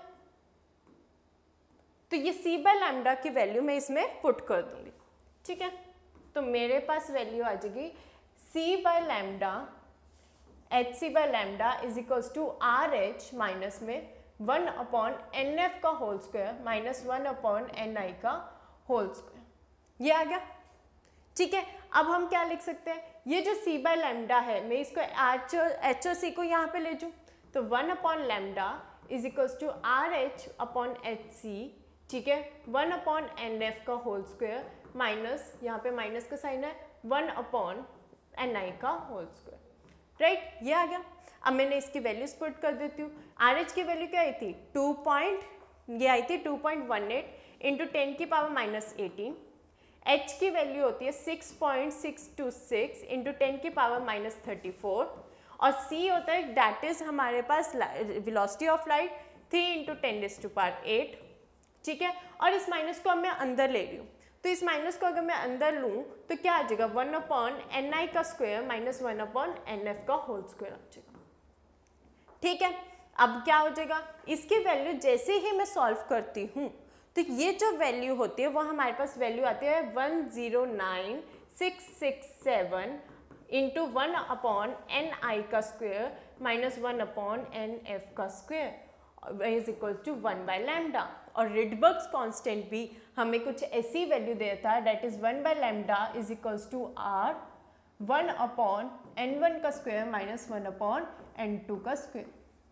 तो ये सी बाय लैम्डा की वैल्यू मैं इसमें पुट कर दूंगी, ठीक है। तो मेरे पास वैल्यू आ जाएगी C by lambda, H C by lambda is equals to R H minus में 1/nf का होल स्क्वायर माइनस 1/ni का होल स्क्वायर, ये आ गया, ठीक है। अब हम क्या लिख सकते हैं, ये जो सी बाय लैम्डा है मैं इसको एच और सी को यहाँ पे ले जाऊँ तो 1/λ is equals to R H upon H C, ठीक है, 1/nf का होल स्क्वायर माइनस, यहाँ पे माइनस का साइन है, 1/ni का होल स्क्वायर, राइट, ये आ गया। अब मैंने इसकी वैल्यूज पुट कर देती हूँ। आर एच की वैल्यू क्या आई थी, ये आई थी 2.18, इंटू 10 की पावर -18, H की वैल्यू होती है 6.626 इंटू 10 की पावर -34, और C होता है दैट इज हमारे पास वेलोसिटी ऑफ लाइट 3 इंटू 10⁸, ठीक है। और इस माइनस को अब मैं अंदर ले रही हूँ, तो इस माइनस को अगर मैं अंदर लूँ तो क्या आ जाएगा 1/ni का स्क्वायर माइनस 1/nf का होल स्क्वायर आ जाएगा, ठीक है। अब क्या हो जाएगा, इसकी वैल्यू जैसे ही मैं सॉल्व करती हूँ तो ये जो वैल्यू होती है वो हमारे पास वैल्यू आती है 109,667 इंटू 1/ni का स्क्वायर माइनस 1/nf का स्क्वायर इज इक्वल टू 1/λ। और रिडबर्ग्स कांस्टेंट भी हमें कुछ ऐसी वैल्यू देता है that is 1/λ is equals to r 1/n1 का स्क्वायर माइनस 1/n2 का स्क्वायर,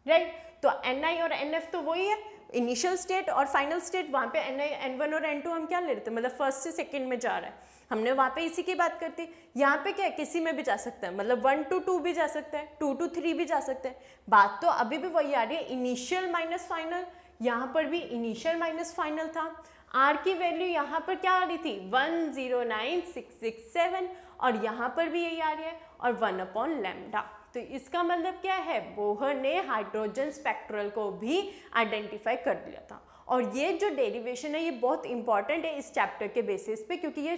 राइट। तो ni और nf तो वही है, इनिशियल स्टेट और फाइनल स्टेट, वहाँ पे ni n1 और n2 हम क्या ले रहे थे, मतलब फर्स्ट से सेकंड में जा रहा है, हमने वहाँ पे इसी की बात करती। यहाँ पे क्या है, किसी में भी जा सकता है, मतलब 1 to 2 भी जा सकता है, 2 to 3 भी जा सकता है। बात तो अभी भी वही आ रही है, इनिशियल माइनस फाइनल, यहाँ पर भी इनिशियल माइनस फाइनल था। r की वैल्यू यहाँ पर क्या आ रही थी 109,667 और यहाँ पर भी यही आ रही है, और 1/λ। तो इसका मतलब क्या है, बोहर ने हाइड्रोजन स्पेक्ट्रल को भी आइडेंटिफाई कर लिया था। और ये जो डेरिवेशन है ये बहुत इंपॉर्टेंट है इस चैप्टर के बेसिस पे, क्योंकि ये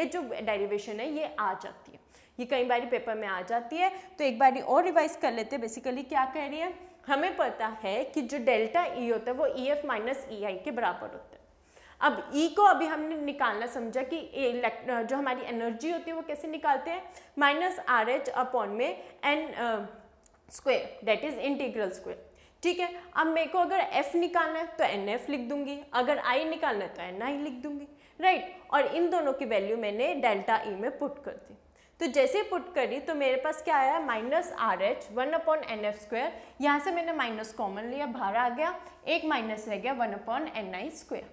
जो डेरिवेशन है ये आ जाती है, ये कई बार पेपर में आ जाती है। तो एक बार और रिवाइज कर लेते हैं। बेसिकली क्या कह रही है, हमें पता है कि जो डेल्टा ई होता है वो EF माइनस EI के बराबर होता है। अब E को अभी हमने निकालना समझा कि जो हमारी एनर्जी होती है वो कैसे निकालते हैं, माइनस RH अपॉन में n square that is integral square, ठीक है। अब मेरे को अगर F निकालना है तो NF लिख दूंगी, अगर I निकालना है तो NI लिख दूंगी, राइट। और इन दोनों की वैल्यू मैंने डेल्टा E में पुट कर दी। तो जैसे पुट करी तो मेरे पास क्या आया, माइनस RH 1/nf स्क्वायर, यहाँ से मैंने माइनस कॉमन लिया, बाहर आ गया, एक माइनस रह गया 1/ni स्क्वायर,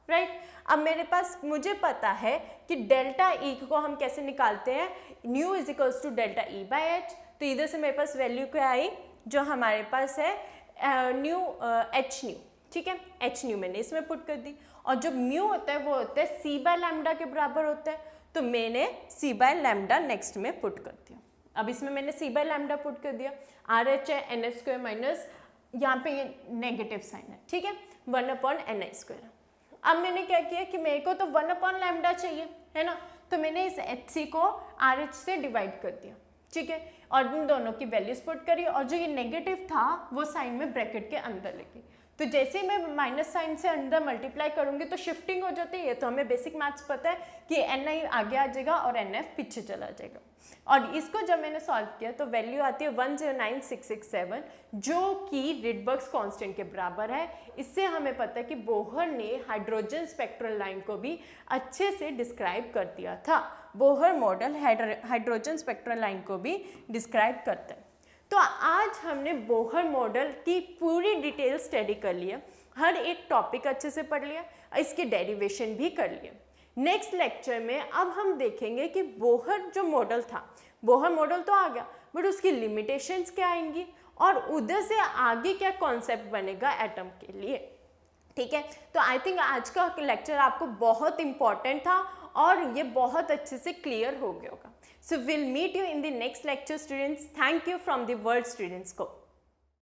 राइट। अब मेरे पास मुझे पता है कि डेल्टा E को हम कैसे निकालते हैं, nu is equals to delta E by h. तो इधर से मेरे पास वैल्यू क्या आई, जो हमारे पास है न्यू h न्यू, ठीक है, h न्यू मैंने इसमें पुट कर दी। और जो म्यू होता है वो होता है c/λ के बराबर होता है, तो मैंने c/λ नेक्स्ट में पुट कर दिया। अब इसमें मैंने c/λ पुट कर दिया, RH है NF स्क्वायर माइनस यहाँ पे ये नेगेटिव साइन है, ठीक है, 1/ni स्क्वायर। अब मैंने क्या किया कि मेरे को तो 1/λ चाहिए है ना, तो मैंने इस HC को RH से डिवाइड कर दिया, ठीक है, और इन दोनों की वैल्यूज पुट करी, और जो ये नेगेटिव था वो साइन में ब्रैकेट के अंदर लेगी। तो जैसे ही मैं माइनस साइन से अंदर मल्टीप्लाई करूंगी तो शिफ्टिंग हो जाती है, तो हमें बेसिक मैथ्स पता है कि ni आगे आ जाएगा और nf पीछे चला जाएगा। और इसको जब मैंने सॉल्व किया तो वैल्यू आती है 109,667, जो कि रिडबर्ग्स कांस्टेंट के बराबर है। इससे हमें पता है कि बोहर ने हाइड्रोजन स्पेक्ट्रल लाइन को भी अच्छे से डिस्क्राइब कर दिया था। Bohr model hydrogen spectral line को भी डिस्क्राइब करता है। तो आज हमने बोहर मॉडल की पूरी डिटेल स्टडी कर लिया, हर एक टॉपिक अच्छे से पढ़ लिया, इसकी डेरिवेशन भी कर लिया। नेक्स्ट लेक्चर में अब हम देखेंगे कि बोहर जो मॉडल था, बोहर मॉडल तो आ गया बट उसकी लिमिटेशंस क्या आएंगी और उधर से आगे क्या कॉन्सेप्ट बनेगा एटम के लिए, ठीक है। तो आई थिंक आज का लेक्चर आपको बहुत इंपॉर्टेंट था और ये बहुत अच्छे से क्लियर हो गया होगा। So we'll meet you in the next lecture, students. Thank you from the World Students Co.